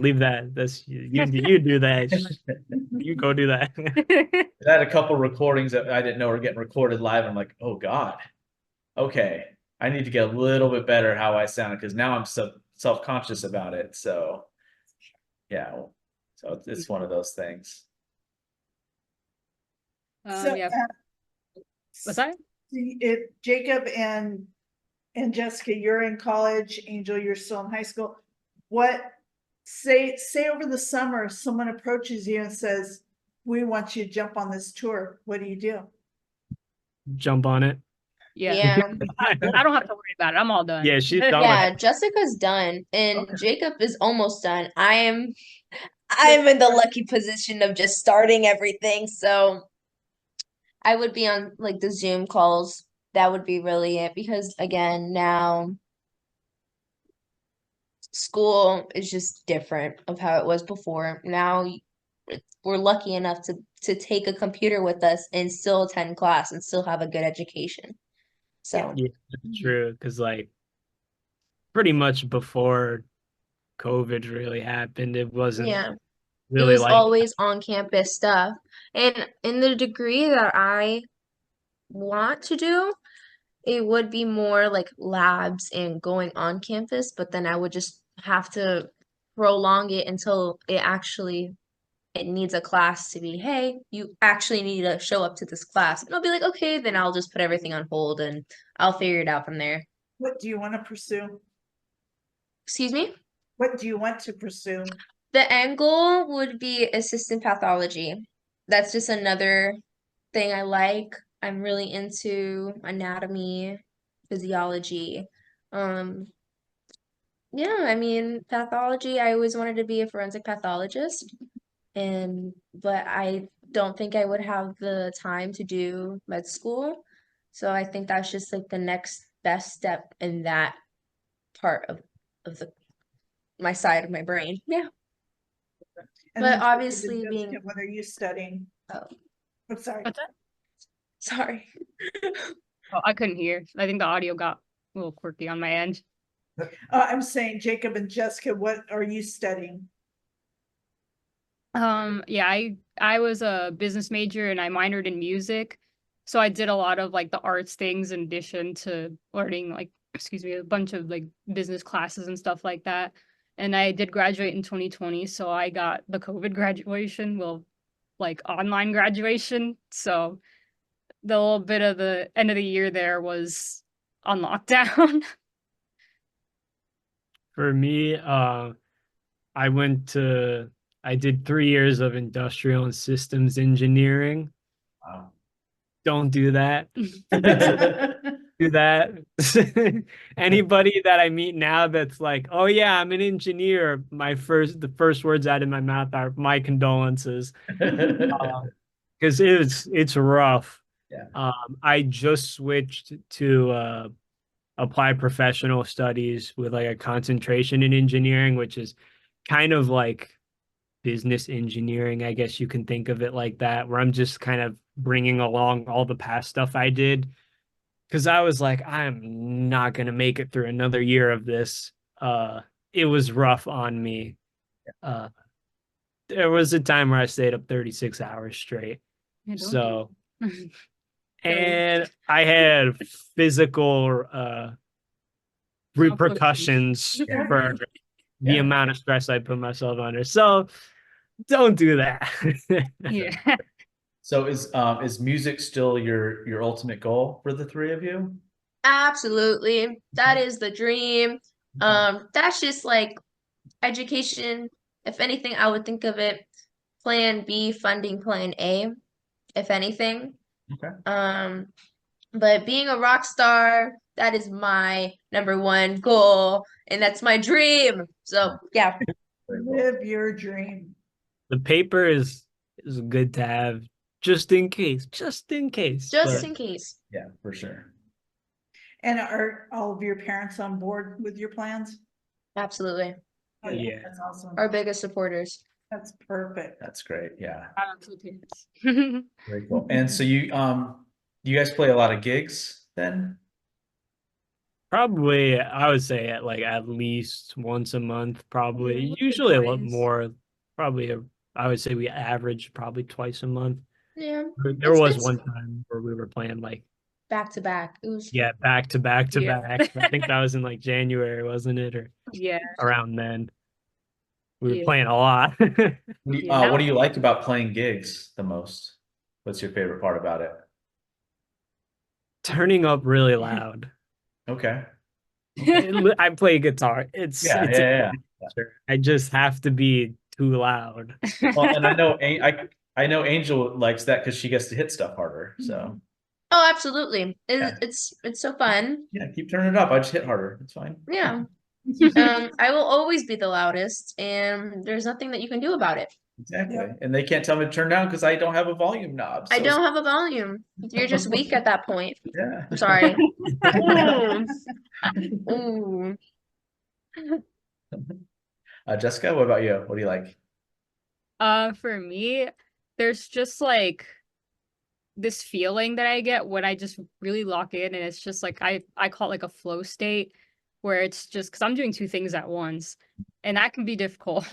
leave that. That's you do that. You go do that. I had a couple recordings that I didn't know were getting recorded live. I'm like, oh God, okay, I need to get a little bit better how I sound because now I'm so self-conscious about it. So yeah, so it's one of those things. So, Yeah. What's that? if Jacob and Jessica, you're in college, Angel, you're still in high school. What say over the summer, someone approaches you and says, "We want you to jump on this tour." What do you do? Jump on it. Yeah. Yeah. I don't have to worry about it. I'm all done. Yeah, she's done. Yeah, Jessica's done and Okay. Jacob is almost done. I'm in the lucky position of just starting everything, so I would be on like the Zoom calls. That would be really it because again, now school is just different of how it was before. Now we're lucky enough to take a computer with us and still attend class and still have a good education. So, Yeah, that's true. Because like pretty much before COVID really happened, it wasn't yeah, it really was like always on campus stuff. And in the degree that I want to do, it would be more like labs and going on campus, but then I would just have to prolong it until it needs a class to be, hey, you actually need to show up to this class. And I'll be like, okay, then I'll just put everything on hold and I'll figure it out from there. What do you want to pursue? Excuse me? What do you want to pursue? The end goal would be assistant pathology. That's just another thing I like. I'm really into anatomy, physiology. Um, yeah, I mean, pathology, I always wanted to be a forensic pathologist, but I don't think I would have the time to do med school. So I think that's just like the next best step in that part of the my side of my brain. Yeah. And But then Jacob and obviously Jessica, being what are you studying? oh, I'm sorry. What's that? sorry. Oh, I couldn't hear. I think the audio got a little quirky on my end. I'm saying Jacob and Jessica, what are you studying? Yeah, I was a business major and I minored in music. So I did a lot of like the arts things in addition to learning like, excuse me, a bunch of like business classes and stuff like that. And I did graduate in 2020, so I got the COVID graduation, well, like online graduation. So the little bit of the end of the year there was on lockdown. for me, I went to I did 3 years of industrial and systems engineering. Wow. Don't do that. Do that. Anybody that I meet now that's like, oh yeah, I'm an engineer, the first words out of my mouth are my condolences. Because it's rough. Yeah. I just switched to applied professional studies with like a concentration in engineering, which is kind of like business engineering, I guess you can think of it like that, where I'm just kind of bringing along all the past stuff I did. Because I was like, I'm not going to make it through another year of this. It was rough on me. Uh, there was a time where I stayed up 36 hours straight. I don't So, do- and I had physical repercussions Yeah. for the Yeah. amount of stress I put myself under. So don't do that. Yeah. So is music still your ultimate goal for the three of you? Absolutely. That is the dream. That's just like education. If anything, I would think of it plan B funding plan A, if anything. Okay. But being a rock star, that is my number one goal, and that's my dream. So yeah, Very cool. Live your dream. The paper is good to have just in case, just in case. just But in case. Yeah, for sure. And are all of your parents on board with your plans? Absolutely. Oh, Yeah. That's awesome. Our biggest supporters. That's perfect. That's great. Yeah. Shout out to the parents. Very cool. And so you guys play a lot of gigs then? probably I would say at least once a month, probably. What's the Usually a lot noise? more. Probably I would say we average probably twice a month. Yeah, There It's- was it's- one time where we were playing like back to back. It was back to back to Yeah. back. I think that was in like January, wasn't it? Or Yeah. around then. We were Yeah. playing a lot. What do you like about playing gigs the most? What's your favorite part about it? Turning up really loud. Okay. I play guitar. It's Yeah, it's yeah, I just have to be too loud. Well, and I know Angel likes that because she gets to hit stuff harder. So oh, absolutely. Yeah. It's so fun. yeah, keep turning it up. I just hit harder. It's fine. Yeah. I will always be the loudest, and there's nothing that you can do about it. Exactly. Yeah. And they can't tell me to turn down because I don't have a volume knob. I So- don't have a volume. You're just weak at that point. Yeah. I'm sorry. Ooh. Ooh. Jessica, what about you? What do you like? For me, there's just like this feeling that I get when I just really lock in, and it's just like I call it like a flow state where it's just because I'm doing two things at once, and that can be difficult,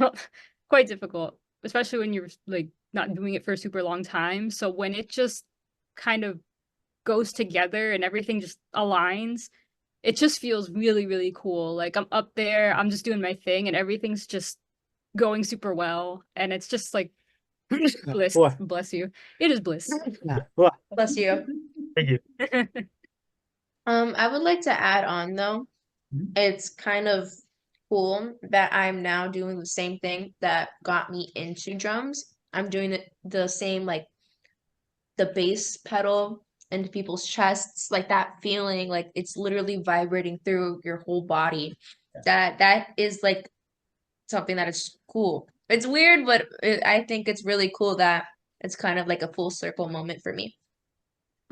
quite difficult, especially when you're like not doing it for a super long time. So when it just kind of goes together and everything just aligns, it just feels really, really cool. Like I'm up there, I'm just doing my thing, and everything's just going super well, and it's just like bliss. What? Bless you. It is bliss. What? Bless you. Thank you. I would like to add on though, Mhm. it's kind of cool that I'm now doing the same thing that got me into drums. I'm doing the same like the bass pedal into people's chests, like that feeling, like it's literally vibrating through your whole body. That is like something that is cool. It's weird, but I think it's really cool that it's kind of like a full circle moment for me.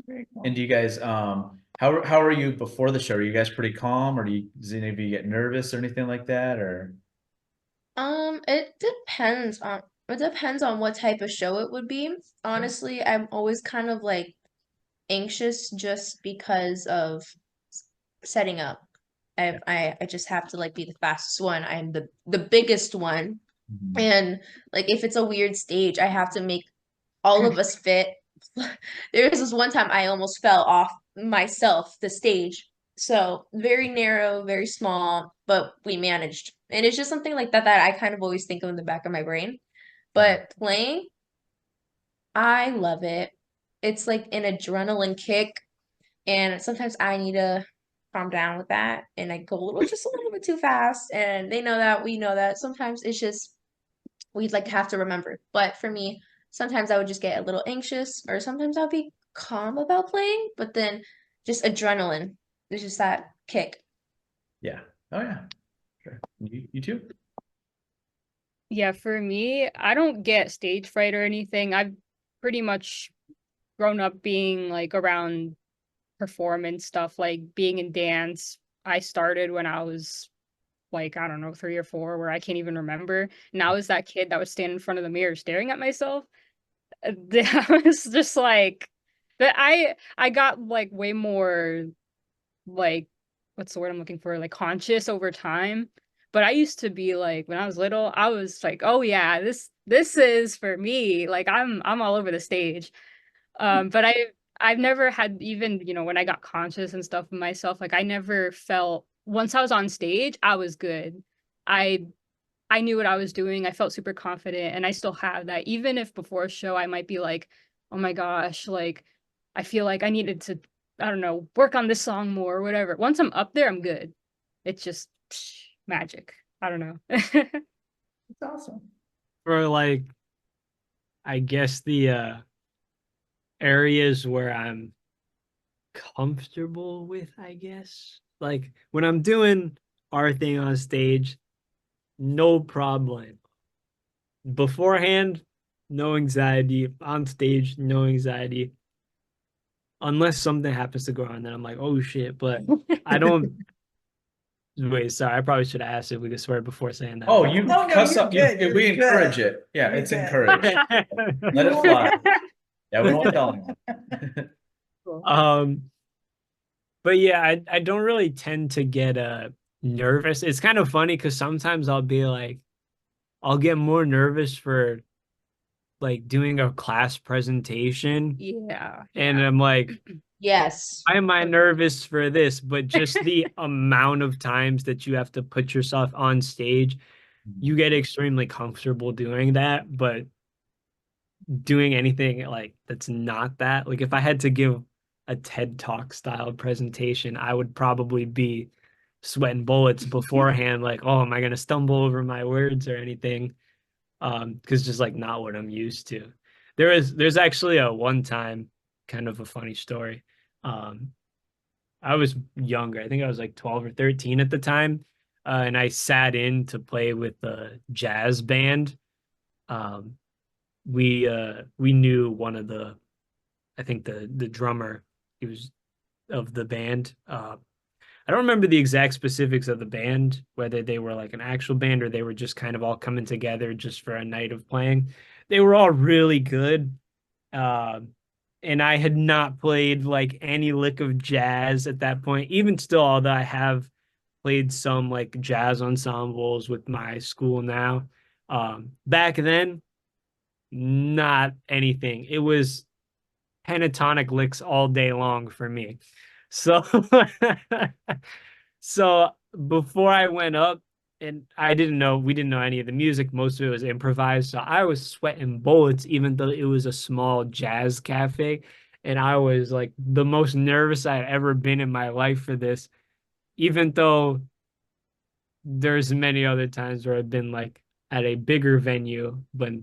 And do you guys how are you before the show? Are you guys pretty calm, or does any of you get nervous or anything like that? Or It depends on what type of show it would be. Honestly, I'm always kind of like anxious just because of setting up. I just have to like be the fastest one. I'm the biggest one. Mhm. And like if it's a weird stage, I have to make all of us fit. There was this one time I almost fell off myself, the stage. So very narrow, very small, but we managed. And it's just something like that that I kind of always think of in the back of my brain. But playing, I love it. It's like an adrenaline kick, and sometimes I need to calm down with that, and I go just a little bit too fast, and they know that, we know that. Sometimes it's just we'd like have to remember. But for me, sometimes I would just get a little anxious, or sometimes I'll be calm about playing, but then just adrenaline. It's just that kick. Yeah. Oh yeah. Sure. You too? Yeah, for me, I don't get stage fright or anything. I've pretty much grown up being like around performance stuff, like being in dance. I started when I was like, I don't know, 3 or 4, where I can't even remember. And I was that kid that would stand in front of the mirror staring at myself. I was just like, but I got like way more like what's the word I'm looking for? Like conscious over time. But I used to be like when I was little, I was like, oh yeah, this is for me. Like I'm all over the stage. But I've never had even, when I got conscious and stuff of myself, like I never felt once I was on stage, I was good. I I knew what I was doing. I felt super confident, and I still have that. Even if before a show I might be like, "Oh my gosh, like I feel like I needed to, I don't know, work on this song more or whatever." Once I'm up there, I'm good. It's just magic. I don't know. It's awesome. For like, I guess the areas where I'm comfortable with, I guess. Like when I'm doing our thing on stage, no problem. Beforehand, no anxiety. On stage, no anxiety. Unless something happens to go on, then I'm like, oh shit. But I don't. Wait, sorry. I probably should have asked if we could swear before saying that. Oh, you Oh, no, cuss you're up. good. We You're encourage good. it. Yeah, You're it's good. encouraged. Let it fly. Yeah, we won't tell anyone. um, but yeah, I don't really tend to get nervous. It's kind of funny because sometimes I'll be like, I'll get more nervous for like doing a class presentation, Yeah, and yeah. I'm like, Yes. why am I nervous for this? But just the amount of times that you have to put yourself on stage, you get extremely comfortable doing that. But doing anything like that's not that, like if I had to give a TED Talk style presentation, I would probably be sweating bullets beforehand, like, oh, am I gonna stumble over my words or anything? Because just like not what I'm used to. There's actually a one time kind of a funny story. Um, I was younger. I think I was like 12 or 13 at the time. And I sat in to play with the jazz band. Um, we knew one of the, I think the drummer, he was of the band. I don't remember the exact specifics of the band, whether they were like an actual band or they were just kind of all coming together just for a night of playing. They were all really good. Uh, and I had not played like any lick of jazz at that point. Even still, although I have played some like jazz ensembles with my school now. Back then, not anything. It was pentatonic licks all day long for me. So so before I went up, and we didn't know any of the music, most of it was improvised. So I was sweating bullets, even though it was a small jazz cafe. And I was like the most nervous I've ever been in my life for this, even though there's many other times where I've been like at a bigger venue, but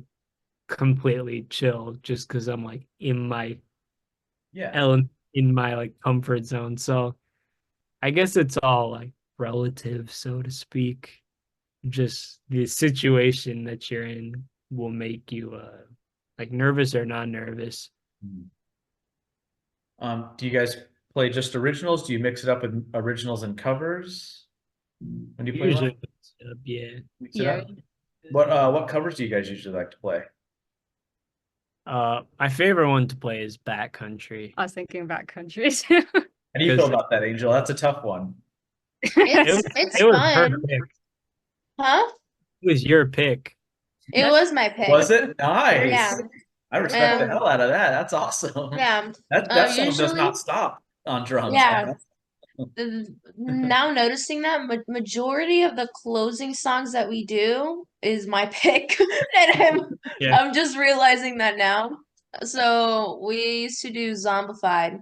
completely chill just because I'm like in my Yeah. element, in my like comfort zone. So I guess it's all like relative, so to speak. Just the situation that you're in will make you like nervous or not nervous. Do you guys play just originals? Do you mix it up with originals and covers when you play live? Usually, yeah. Mix it Yeah. up. What covers do you guys usually like to play? My favorite one to play is Backcountry. I was thinking backcountry. How do you feel Because about that, Angel? That's a tough one. It's it was her fun. pick. Huh? It was your pick. It was my pick. Was it? Nice. Yeah. I respect the Um, hell out of that. That's awesome. Yeah. That song does Usually, not stop on drums. yeah. Now noticing that majority of the closing songs that we do is my pick, and Yeah. I'm just realizing that now. So we used to do Zombified.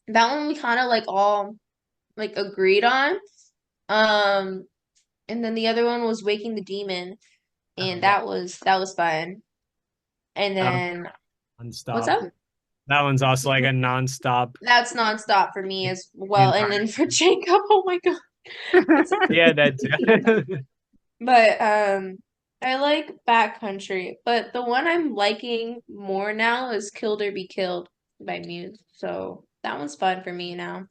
That one we kind of like all like agreed on. Um, and then the other one was Waking the Demon, and that was fun. And then what's Nonstop. up? That one's also like a nonstop. That's nonstop for me as The well. And then for Jacob, oh my God. Yeah, that's But I like Backcountry, but the one I'm liking more now is Killed or Be Killed by Muse. So that one's fun for me now.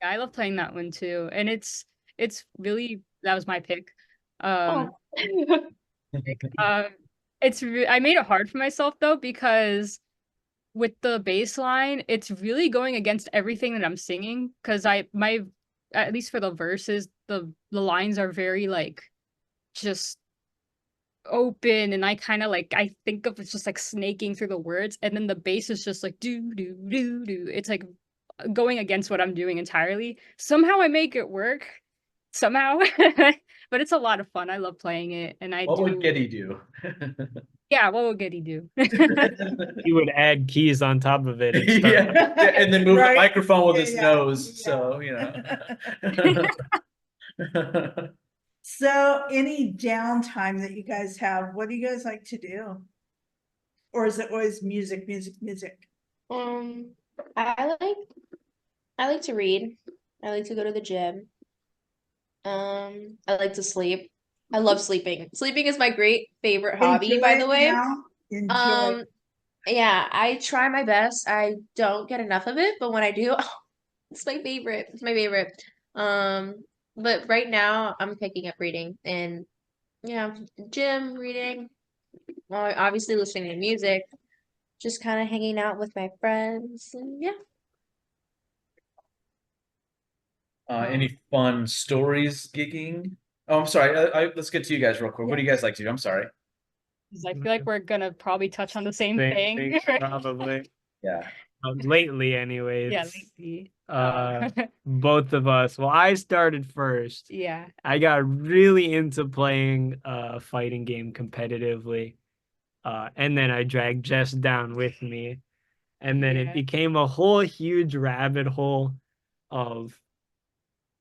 I love playing that one too. And it's really that was my pick. Um Oh. uh, I made it hard for myself though because with the bass line, it's really going against everything that I'm singing because my at least for the verses, the lines are very like just open and I kind of like I think of it's just like snaking through the words and then the bass is just like do do do do. It's like going against what I'm doing entirely. Somehow I make it work. Somehow. But it's a lot of fun. I love playing it and I What do would Getty do? Yeah, what would Getty do? you would add keys on top of it and start. Yeah, and then move the Right. microphone with Yeah, his yeah, nose. yeah. So, So, any downtime that you guys have, what do you guys like to do? Or is it always music, music, music? Um, I like to read. I like to go to the gym. I like to sleep. I love sleeping. Sleeping is my great favorite hobby, by the way. Enjoy. Yeah, I try my best. I don't get enough of it, but when I do, it's my favorite. It's my favorite. Um, but right now I'm picking up reading and yeah, gym, reading, obviously listening to music, just kind of hanging out with my friends, and yeah. Any fun stories gigging? Oh, I'm sorry. Let's get to you guys real quick. What do you guys like to do? I'm sorry. 'Cause I feel like we're gonna probably touch on the same Same thing. thing, probably. Yeah. Lately, anyways. Yeah, lately. Both of us. Well, I started first. Yeah. I got really into playing a fighting game competitively. And then I dragged Jess down with me. And then it Yeah. became a whole huge rabbit hole of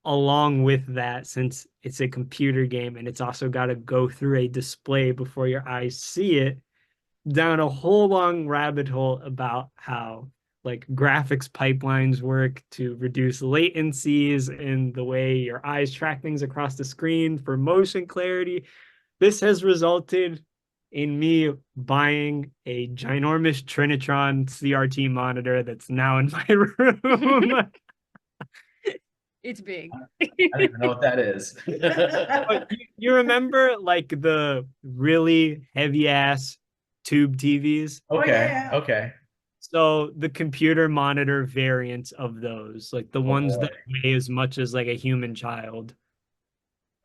along with that, since it's a computer game and it's also got to go through a display before your eyes see it, down a whole long rabbit hole about how like graphics pipelines work to reduce latencies in the way your eyes track things across the screen for motion clarity. This has resulted in me buying a ginormous Trinitron CRT monitor that's now in my room. It's big. I don't even know what that is. But you remember like the really heavy ass tube TVs? Oh, Okay, yeah. okay. So the computer monitor variants of those, like the Oh ones boy. that weigh as much as like a human child.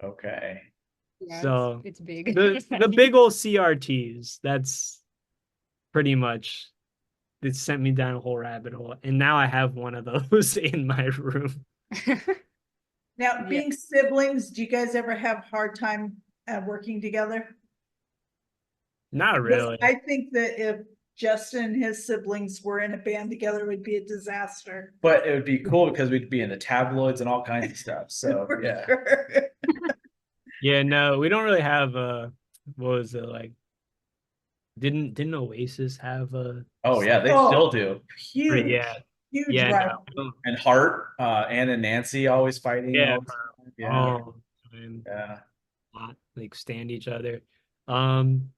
Okay. Yeah, So it's big. the big old CRTs, that's pretty much it sent me down a whole rabbit hole. And now I have one of those in my room. Now, Yeah. being siblings, do you guys ever have hard time working together? Not Because really. I think that if Justin and his siblings were in a band together, it would be a disaster. But it would be cool because we'd be in the tabloids and all kinds of stuff. So For yeah. sure. Yeah, no, we don't really have what was it like? Didn't Oasis have a Oh yeah, they Oh. still do. Huge, yeah. huge Yeah, rival. no. And Hart, Ann and Nancy always fighting Yeah. all the time. Yeah. Oh, man. Yeah. Not like stand each other. Um,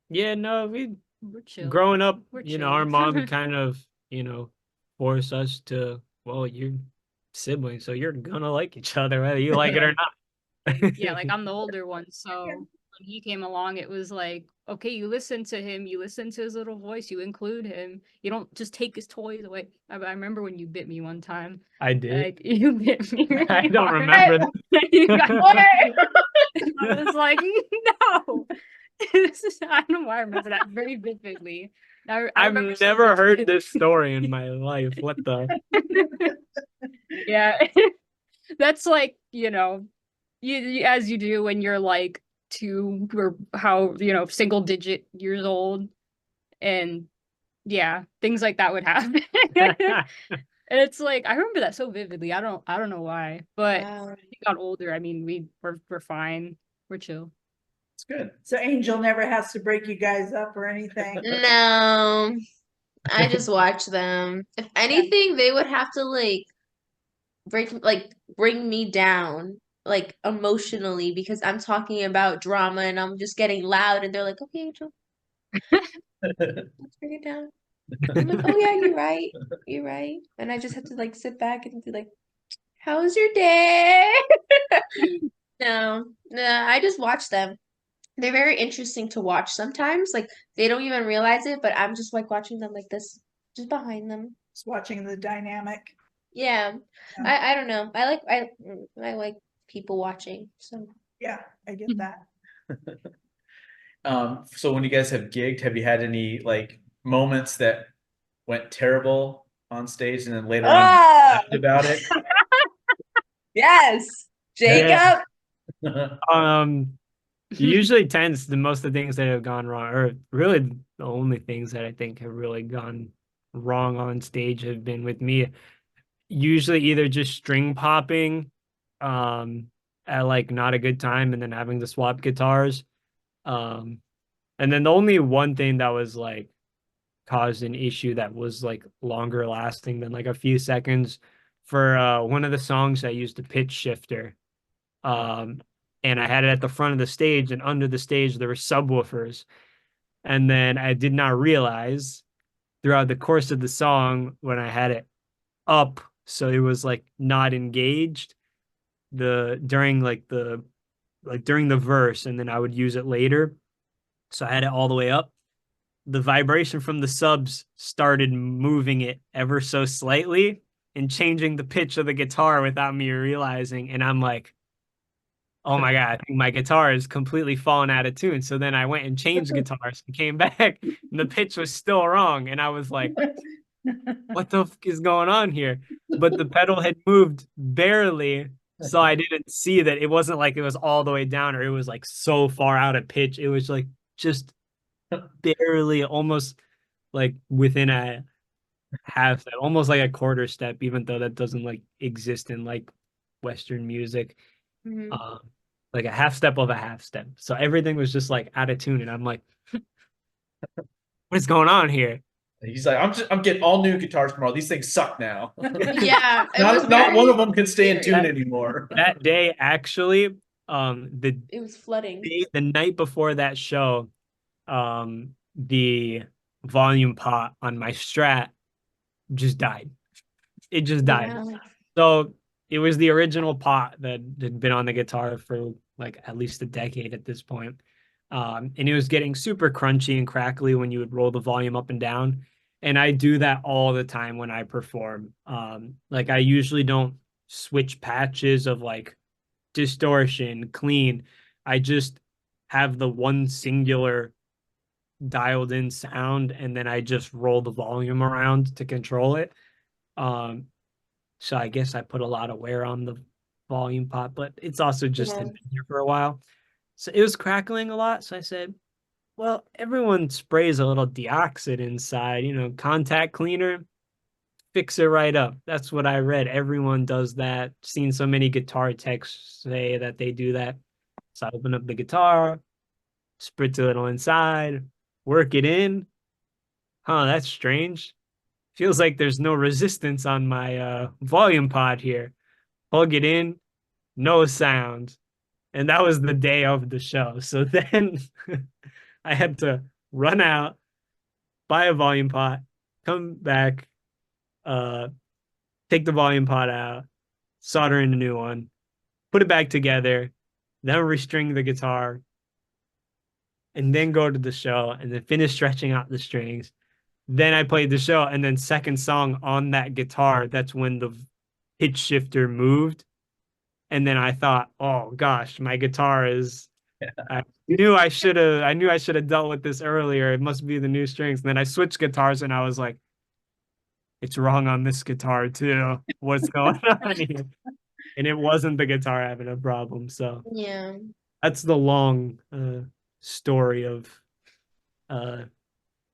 yeah, no, we We're chill. growing up, We're our chill. mom kind of, forced us to, well, you're siblings, so you're gonna like each other whether you like it or not. Yeah, like I'm the older one, so when he came along, it was like, okay, you listen to him, you listen to his little voice, you include him, you don't just take his toys away. I remember when you bit me one time. I did. Like you bit me really I don't hard. remember You got What? I was like, no. I don't know why I remember that very vividly. I I've remember so never much heard vivid- this story in my life. What the? Yeah. That's like, as you do when you're like two or how, single digit years old. And yeah, things like that would happen. And it's like I remember that so vividly. I don't know why. But Wow. as we got older, I mean, we're fine. We're chill. It's good. So Angel never has to break you guys up or anything. No, I just watch them. If anything, they would have to bring me down like emotionally because I'm talking about drama and I'm just getting loud and they're like, okay, Angel, let's bring it down. I'm like, oh yeah, you're right. You're right. And I just have to like sit back and be like, how was your day? No, no, I just watch them. They're very interesting to watch sometimes. Like they don't even realize it, but I'm just like watching them like this, just behind them. Just watching the dynamic. Yeah. Yeah. I don't know. I like people watching. So Yeah, I get that. So when you guys have gigged, have you had any like moments that went terrible on stage and then later on you Ah! laughed about it? yes, Jacob. Usually tends the most of the things that have gone wrong, or really the only things that I think have really gone wrong on stage have been with me. Usually either just string popping, at like not a good time and then having to swap guitars. And then the only one thing that was like caused an issue that was like longer lasting than like a few seconds for one of the songs I used a pitch shifter. And I had it at the front of the stage, and under the stage there were subwoofers. And then I did not realize throughout the course of the song when I had it up, so it was like not engaged during the verse, and then I would use it later. So I had it all the way up. The vibration from the subs started moving it ever so slightly and changing the pitch of the guitar without me realizing. And I'm like, oh my God, I think my guitar is completely fallen out of tune. So then I went and changed guitars and came back, and the pitch was still wrong. And I was like, what the fuck is going on here? But the pedal had moved barely. So I didn't see that it wasn't like it was all the way down or it was like so far out of pitch. It was like just barely, almost like within a half step, almost like a quarter step, even though that doesn't like exist in like Western music. Mhm. Like a half step of a half step. So everything was just like out of tune. And I'm like, what is going on here? He's like, I'm getting all new guitars tomorrow. These things suck now. Yeah, it was Not one very of them can stay in tune scary. anymore. That day, actually, the It was flooding. the night before that show, the volume pot on my Strat just died. It just died. Yeah. So it was the original pot that had been on the guitar for like at least a decade at this point. And it was getting super crunchy and crackly when you would roll the volume up and down. And I do that all the time when I perform. Like I usually don't switch patches of like distortion, clean. I just have the one singular dialed in sound and then I just roll the volume around to control it. Um, so I guess I put a lot of wear on the volume pot, but it's also just Yeah. had been here for a while. So it was crackling a lot. So I said, well, everyone sprays a little deoxit inside, contact cleaner, fix it right up. That's what I read. Everyone does that. Seen so many guitar techs say that they do that. So I open up the guitar, spritz a little inside, work it in. Huh, that's strange. Feels like there's no resistance on my volume pod here. Plug it in, no sound. And that was the day of the show. So then I had to run out, buy a volume pot, come back, uh, take the volume pot out, solder in a new one, put it back together, then restring the guitar, and then go to the show and then finish stretching out the strings. Then I played the show, and then second song on that guitar, that's when the pitch shifter moved. And then I thought, oh gosh, my guitar is I knew I should have dealt with this earlier. It must be the new strings. And then I switched guitars and I was like, it's wrong on this guitar too. What's going on here? And it wasn't the guitar having a problem. So Yeah. that's the long story of uh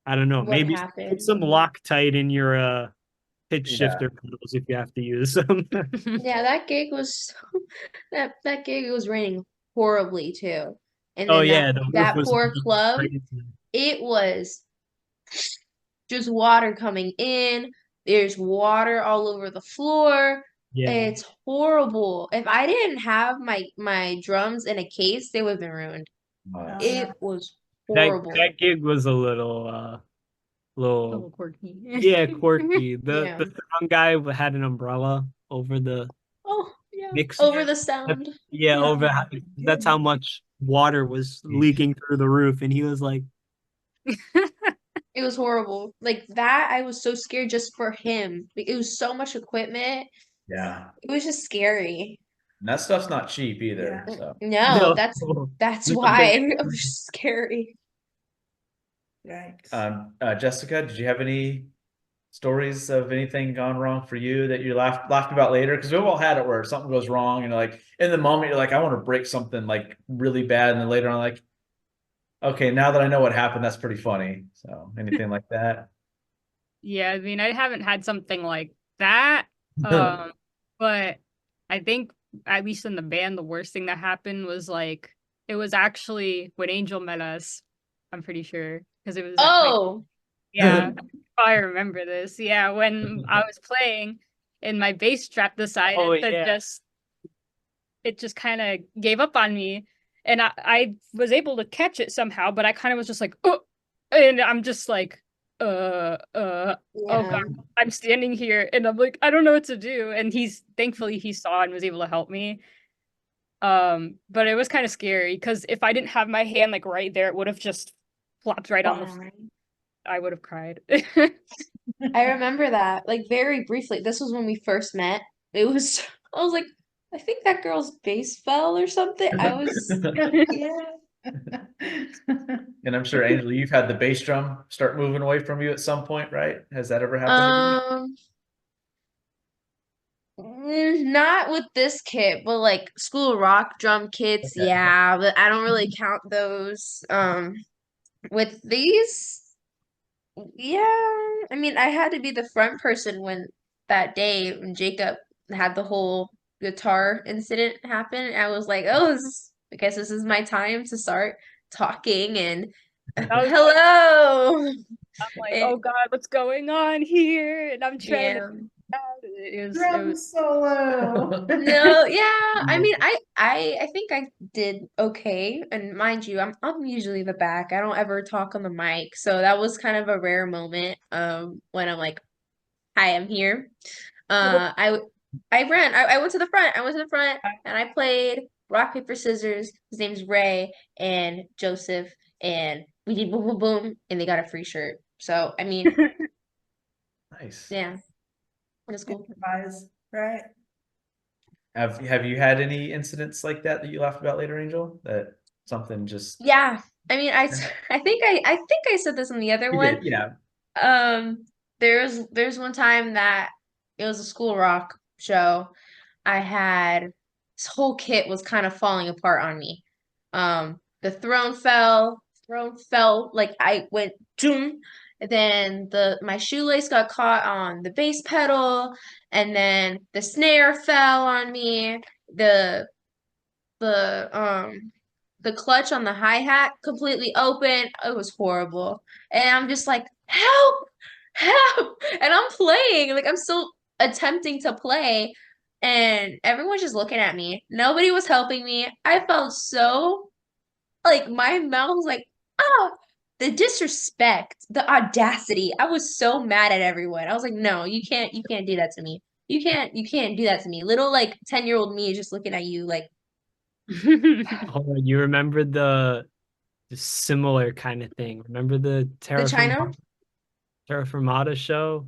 I don't know, What maybe put happened? some Loctite in your pitch Yeah. shifter pedals if you have to use them. Yeah, that gig was that gig was raining horribly too. And Oh then yeah, the roof that was poor club, crazy. it was just water coming in. There's water all over the floor. Yeah. It's horrible. If I didn't have my drums in a case, they would have been ruined. Uh, Oh, yeah. It was That horrible. gig was a little A little little quirky. yeah, quirky. The Yeah. sound guy had an umbrella over the Oh, yeah. Over mixer. the That- sound. Yeah, Oh, over my that's how goodness. much water was leaking through the roof, and he was like, It was horrible. Like that, I was so scared just for him. Like, it was so much equipment. yeah. It was just scary. And that stuff's not cheap Yeah. either. So No, "No, that's no, they why it was scary. Yikes. Jessica, did you have any stories of anything gone wrong for you that you laughed about later? Because we've all had it where something goes wrong and like in the moment you're like, I want to break something like really bad, and then later on like, okay, now that I know what happened, that's pretty funny. So anything like that? Yeah, I mean, I haven't had something like that. But I think at least in the band, the worst thing that happened was like it was actually when Angel met us. I'm pretty sure because it was at my Oh, yeah. I remember this. Yeah, when I was playing and my bass strap oh decided to yeah, just kind of gave up on me, and I was able to catch it somehow, but I kind of was just like, oh, and I'm just like, oh yeah. God, I'm standing here and I'm like, I don't know what to do, and thankfully he saw and was able to help me. But it was kind of scary because if I didn't have my hand like right there, it would have just flopped right on the floor. I would have cried. I remember that, like very briefly. This was when we first met. It was, I was like, I think that girl's bass fell or something. I was, Yeah. And I'm sure, Angela, you've had the bass drum start moving away from you at some point, right? Has that ever happened to you? um, not with this kit, but like school rock drum kits, Okay. yeah, but I don't really count those. With these, yeah, I mean, I had to be the front person when that day when Jacob had the whole guitar incident happen. I was like, oh, I guess this is my time to start talking and That was like, hello. I'm like, It, oh God, what's going on here? And I'm trying to yeah. Drum it was solo. No, yeah. I mean, I think I did okay. And mind you, I'm usually the back. I don't ever talk on the mic. So that was kind of a rare moment when I'm like, "Hi, I'm here." well, I I went to the front. I went to the front and I played rock, paper, scissors. His name's Ray and Joseph, and we did boom, boom, boom, and they got a free shirt. So, I mean, Nice. yeah, it was cool. Improvise, right? Have you had any incidents like that that you laughed about later, Angel? That something just Yeah, I mean, I think I said this in the other you one. did, yeah. Um, there's one time that it was a school rock show. I had this whole kit was kind of falling apart on me. The throne fell, like I went doom, and then the my shoelace got caught on the bass pedal, and then the snare fell on me. The the clutch on the hi-hat completely open. It was horrible. And I'm just like, help, help. And I'm playing, like I'm still attempting to play. And everyone's just looking at me. Nobody was helping me. I felt so like my mouth was like, oh, the disrespect, the audacity. I was so mad at everyone. I was like, no, you can't do that to me. You can't do that to me. Little like 10-year-old me is just looking at you like Oh, you remember the similar kind of thing? Remember the the China. Terra Firmata show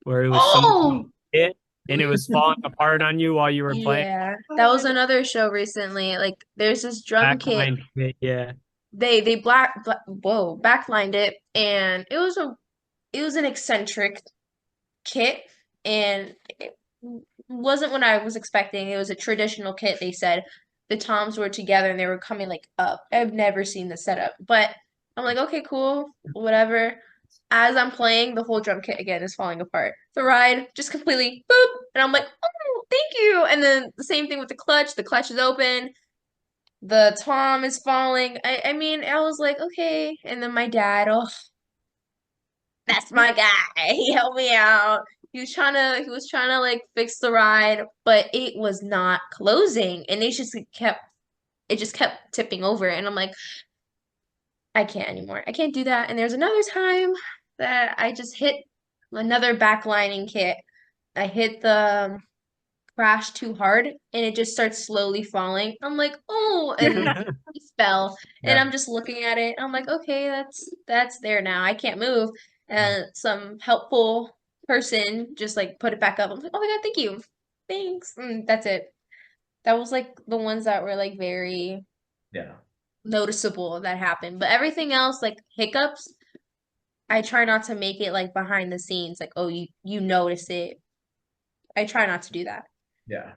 where it was someone Oh, hit and it was falling apart on you while you were playing? yeah. That was another show recently. Like there's this drum kit. Backline hit, yeah. They whoa, backlined it and it was an eccentric kit and it wasn't what I was expecting. It was a traditional kit, they said. The toms were together and they were coming like up. I've never seen the setup. But I'm like, okay, cool, whatever. As I'm playing, the whole drum kit again is falling apart. The ride just completely boop. And I'm like, oh, thank you. And then the same thing with the clutch. The clutch is open. The tom is falling. I mean, I was like, okay. And then my dad, oh, that's my guy. He helped me out. He was trying to like fix the ride, but it was not closing. And it just kept tipping over. And I'm like, I can't anymore. I can't do that. And there's another time that I just hit another backlining kit. I hit the crash too hard and it just starts slowly falling. I'm like, oh, and it fell. And Yeah. I'm just looking at it. I'm like, okay, that's there now. I can't move. And some helpful person just like put it back up. I'm like, oh my God, thank you. Thanks. And that's it. That was like the ones that were like very Yeah. noticeable that happened. But everything else, like hiccups, I try not to make it like behind the scenes, like, oh, you notice it. I try not to do that. Yeah.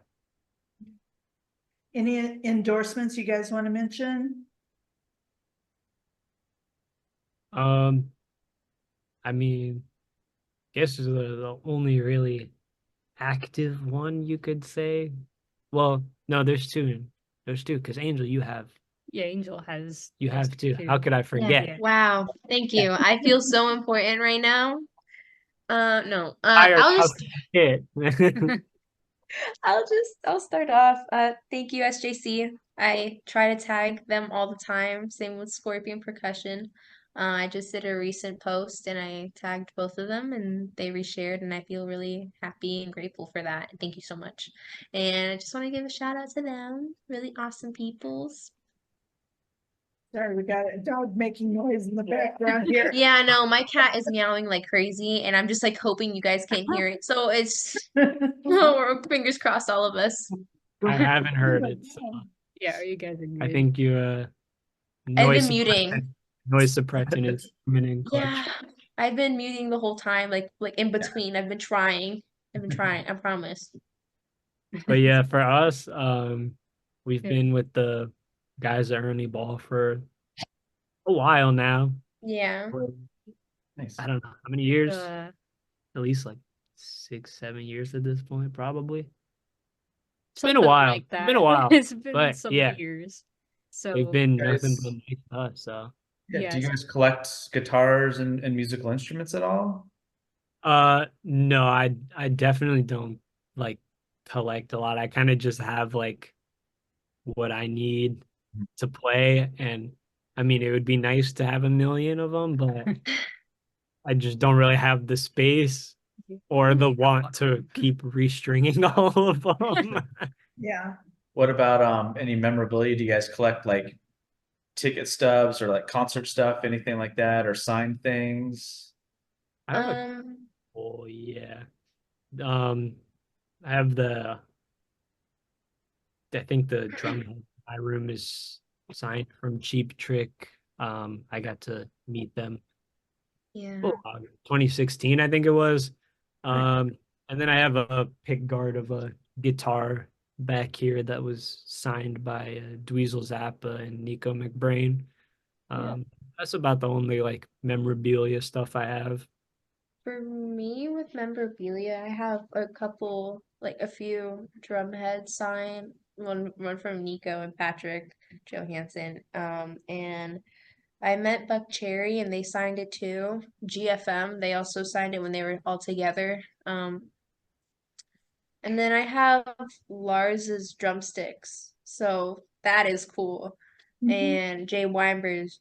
Any endorsements you guys want to mention? I mean, guess the only really active one you could say. Well, no, there's two. There's two because Angel, Yeah, Angel has you have two. two. How could I Yeah. forget? Wow. Thank you. I feel so important right now. No. Firehouse hit. I'll start off. Thank you, SJC. I try to tag them all the time. Same with Scorpion Percussion. I just did a recent post and I tagged both of them and they reshared and I feel really happy and grateful for that. Thank you so much. And I just want to give a shout out to them. Really awesome peoples. Sorry, we got a dog making noise in the background here. Yeah, I know. My cat is meowing like crazy and I'm just like hoping you guys can't hear it. So it's oh, fingers crossed, all of us. I haven't heard it. So Yeah, are you guys are I good? think you I've been muting. noise suppression is coming in clutch. Yeah, I've been muting the whole time, like in between. I've been trying. I've been trying, I promise. But yeah, for us, we've Yeah. been with the guys at Ernie Ball for a while now. Yeah. Nice. I don't know how many years. Uh, At least like 6, 7 years at this point, probably. It's been a something while. like It's been a that. while. It's been But some yeah, years. So they've been Guys- nothing but nice to us. So Yeah. Do you Yes. guys collect guitars and musical instruments at all? no, I definitely don't like collect a lot. I kind of just have like what I need to play. And I mean, it would be nice to have a million of them, but I just don't really have the space or the want to keep restringing all of them. Yeah. What about any memorabilia? Do you guys collect like ticket stubs or like concert stuff, anything like that, or signed things? I have a Um, oh yeah. Um, I have I think the drum head in my room is signed from Cheap Trick. I got to meet them. yeah. Oh, 2016, I think it was. Right. Um, and then I have a pick guard of a guitar back here that was signed by Dweezil Zappa and Nico McBrain. Yeah. That's about the only like memorabilia stuff I have. For me, with memorabilia, I have a couple, like a few drum heads signed. One from Nico and Patrick Johansson. And I met Buck Cherry and they signed it too. GFM, they also signed it when they were all together. And then I have Lars's drumsticks. So that is cool. Mhm. And Jay Weinberg's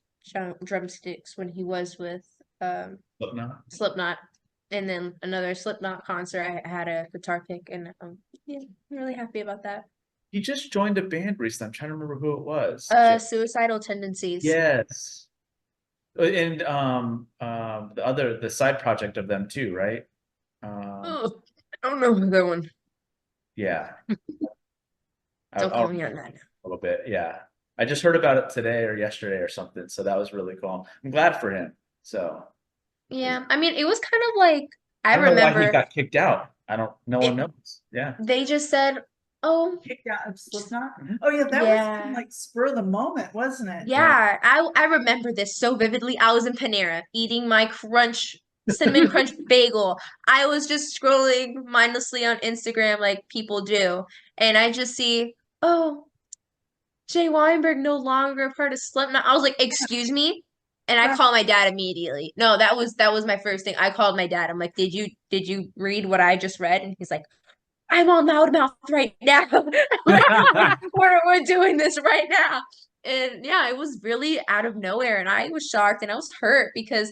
drumsticks when he was with Slipknot. Slipknot. And then another Slipknot concert, I had a guitar pick, and yeah, I'm really happy about that. He just joined a band recently. I'm trying to remember who it was. Suicidal Tendencies. Yes. And the side project of them too, right? Oh, I don't know that one. Yeah. Don't I'll call me on that. a little bit. Yeah. I just heard about it today or yesterday or something. So that was really cool. I'm glad for him. So Yeah, I mean, it was kind of like I I don't know why he remember got kicked out. I don't, no one it. knows. Yeah. They just said, "Oh, Kicked out of Slipknot. Mhm. Oh yeah, that was kind of yeah." like spur of the moment, wasn't it? Yeah. Yeah, I remember this so vividly. I was in Panera eating my cinnamon crunch bagel. I was just scrolling mindlessly on Instagram like people do, and I just see, oh, Jay Weinberg no longer a part of Slipknot. I was like, "Excuse me?" And I Right. called my dad immediately. No, that was my first thing. I called my dad. I'm like, "Did you read what I just read?" And he's like, I'm on loudmouth right now. Like, we're doing this right now. And yeah, it was really out of nowhere. And I was shocked and I was hurt because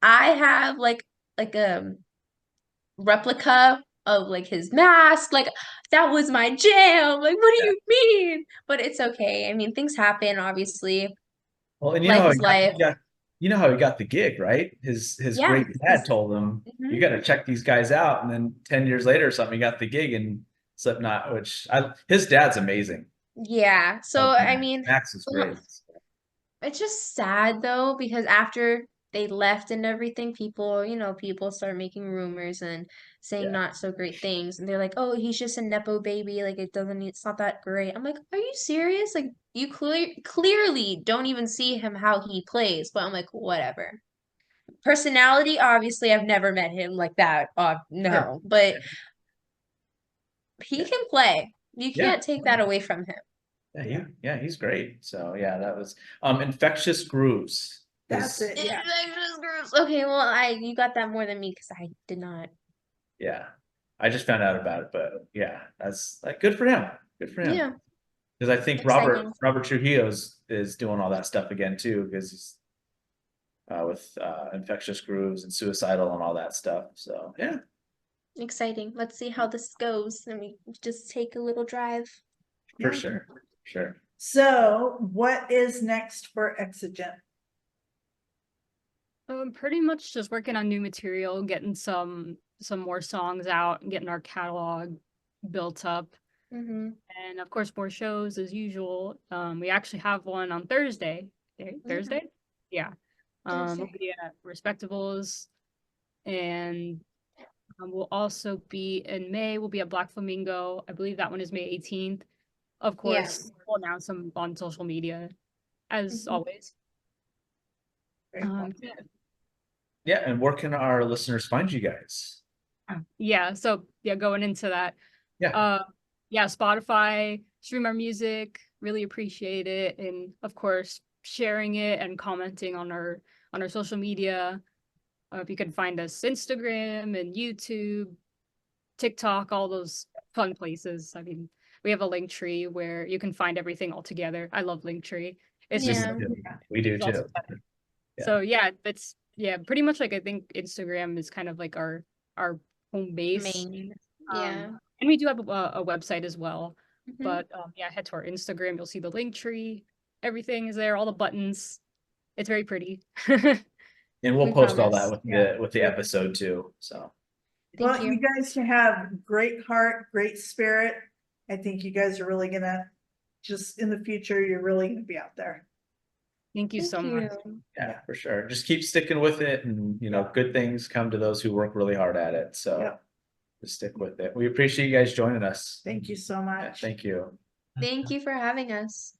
I have like a replica of like his mask. Like that was my jam. Like, what do Yeah. you mean? But it's okay. I mean, things happen, obviously. Well, and Life is life. you know how he got the gig, right? His Yeah. great dad told him, you Mhm. got to check these guys out. And then 10 years later or something, he got the gig in Slipknot, his dad's amazing. Yeah. So Love I Max. mean, Max is great. it's just sad though, because after they left and everything, people start making rumors and saying Yeah. not so great things. And they're like, oh, he's just a Nepo baby. Like it's not that great. I'm like, are you serious? Like you clearly don't even see him how he plays. But I'm like, whatever. Personality, obviously, I've never met him like that. Sure. No, but he Yeah. can play. You Yeah. can't take that away from him. Yeah. He's great. So yeah, that was Infectious Grooves That's is it. Yeah. Infectious groups. Okay, well, you got that more than me because I did not. yeah. I just found out about it, but yeah, that's like good for him. Good for him. Yeah, Because I think exciting. Robert Trujillo's is doing all that stuff again too, because he's with Infectious Grooves and Suicidal and all that stuff. So yeah, Exciting. Let's see how this goes. Let me just take a little drive. for Yeah. sure, sure. So, what is next for Exigent? Pretty much just working on new material, getting some more songs out, and getting our catalog built up. Mm-hmm. And of course, more shows as usual. We actually have one on Thursday. Thursday? Yeah. We'll Thursday. be at Respectables, and we'll also be in May. We'll be at Black Flamingo. I believe that one is May 18th. Of course, Yeah. we'll announce them on social media, as Mhm. always. Very cool. Yeah. Yeah, and where can our listeners find you guys? Yeah. So yeah, going into that. Yeah, Yeah, Spotify, stream our music, really appreciate it. And of course, sharing it and commenting on our social media. If you can find us Instagram and YouTube, TikTok, all those fun places. I mean, we have a link tree where you can find everything all together. I love Linktree. It's we just Yeah. do. We do it's also too. better. So yeah, that's pretty much like I think Instagram is kind of like our home base. Main. Yeah. And we do have a website as well. Mhm. But yeah, head to our Instagram. You'll see the link tree. Everything is there, all the buttons. It's very pretty. And we'll We post all promise. that with the episode too. So Thank Well, you. you guys have great heart, great spirit. I think you guys are really gonna just in the future, you're really gonna be out there. Thank you Thank so much. you. yeah, for sure. Just keep sticking with it, and good things come to those who work really hard at it. So Yep. just stick with it. We appreciate you guys joining us. Thank you so Yeah, much. thank you. Thank you for having us.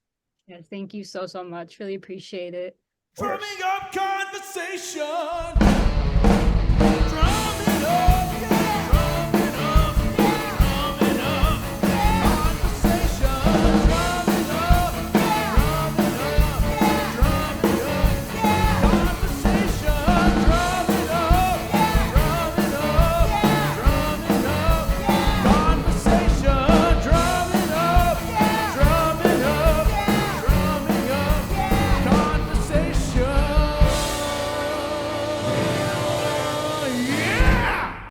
Yeah, thank you so much. Really appreciate it. Of course. Drumming up conversation.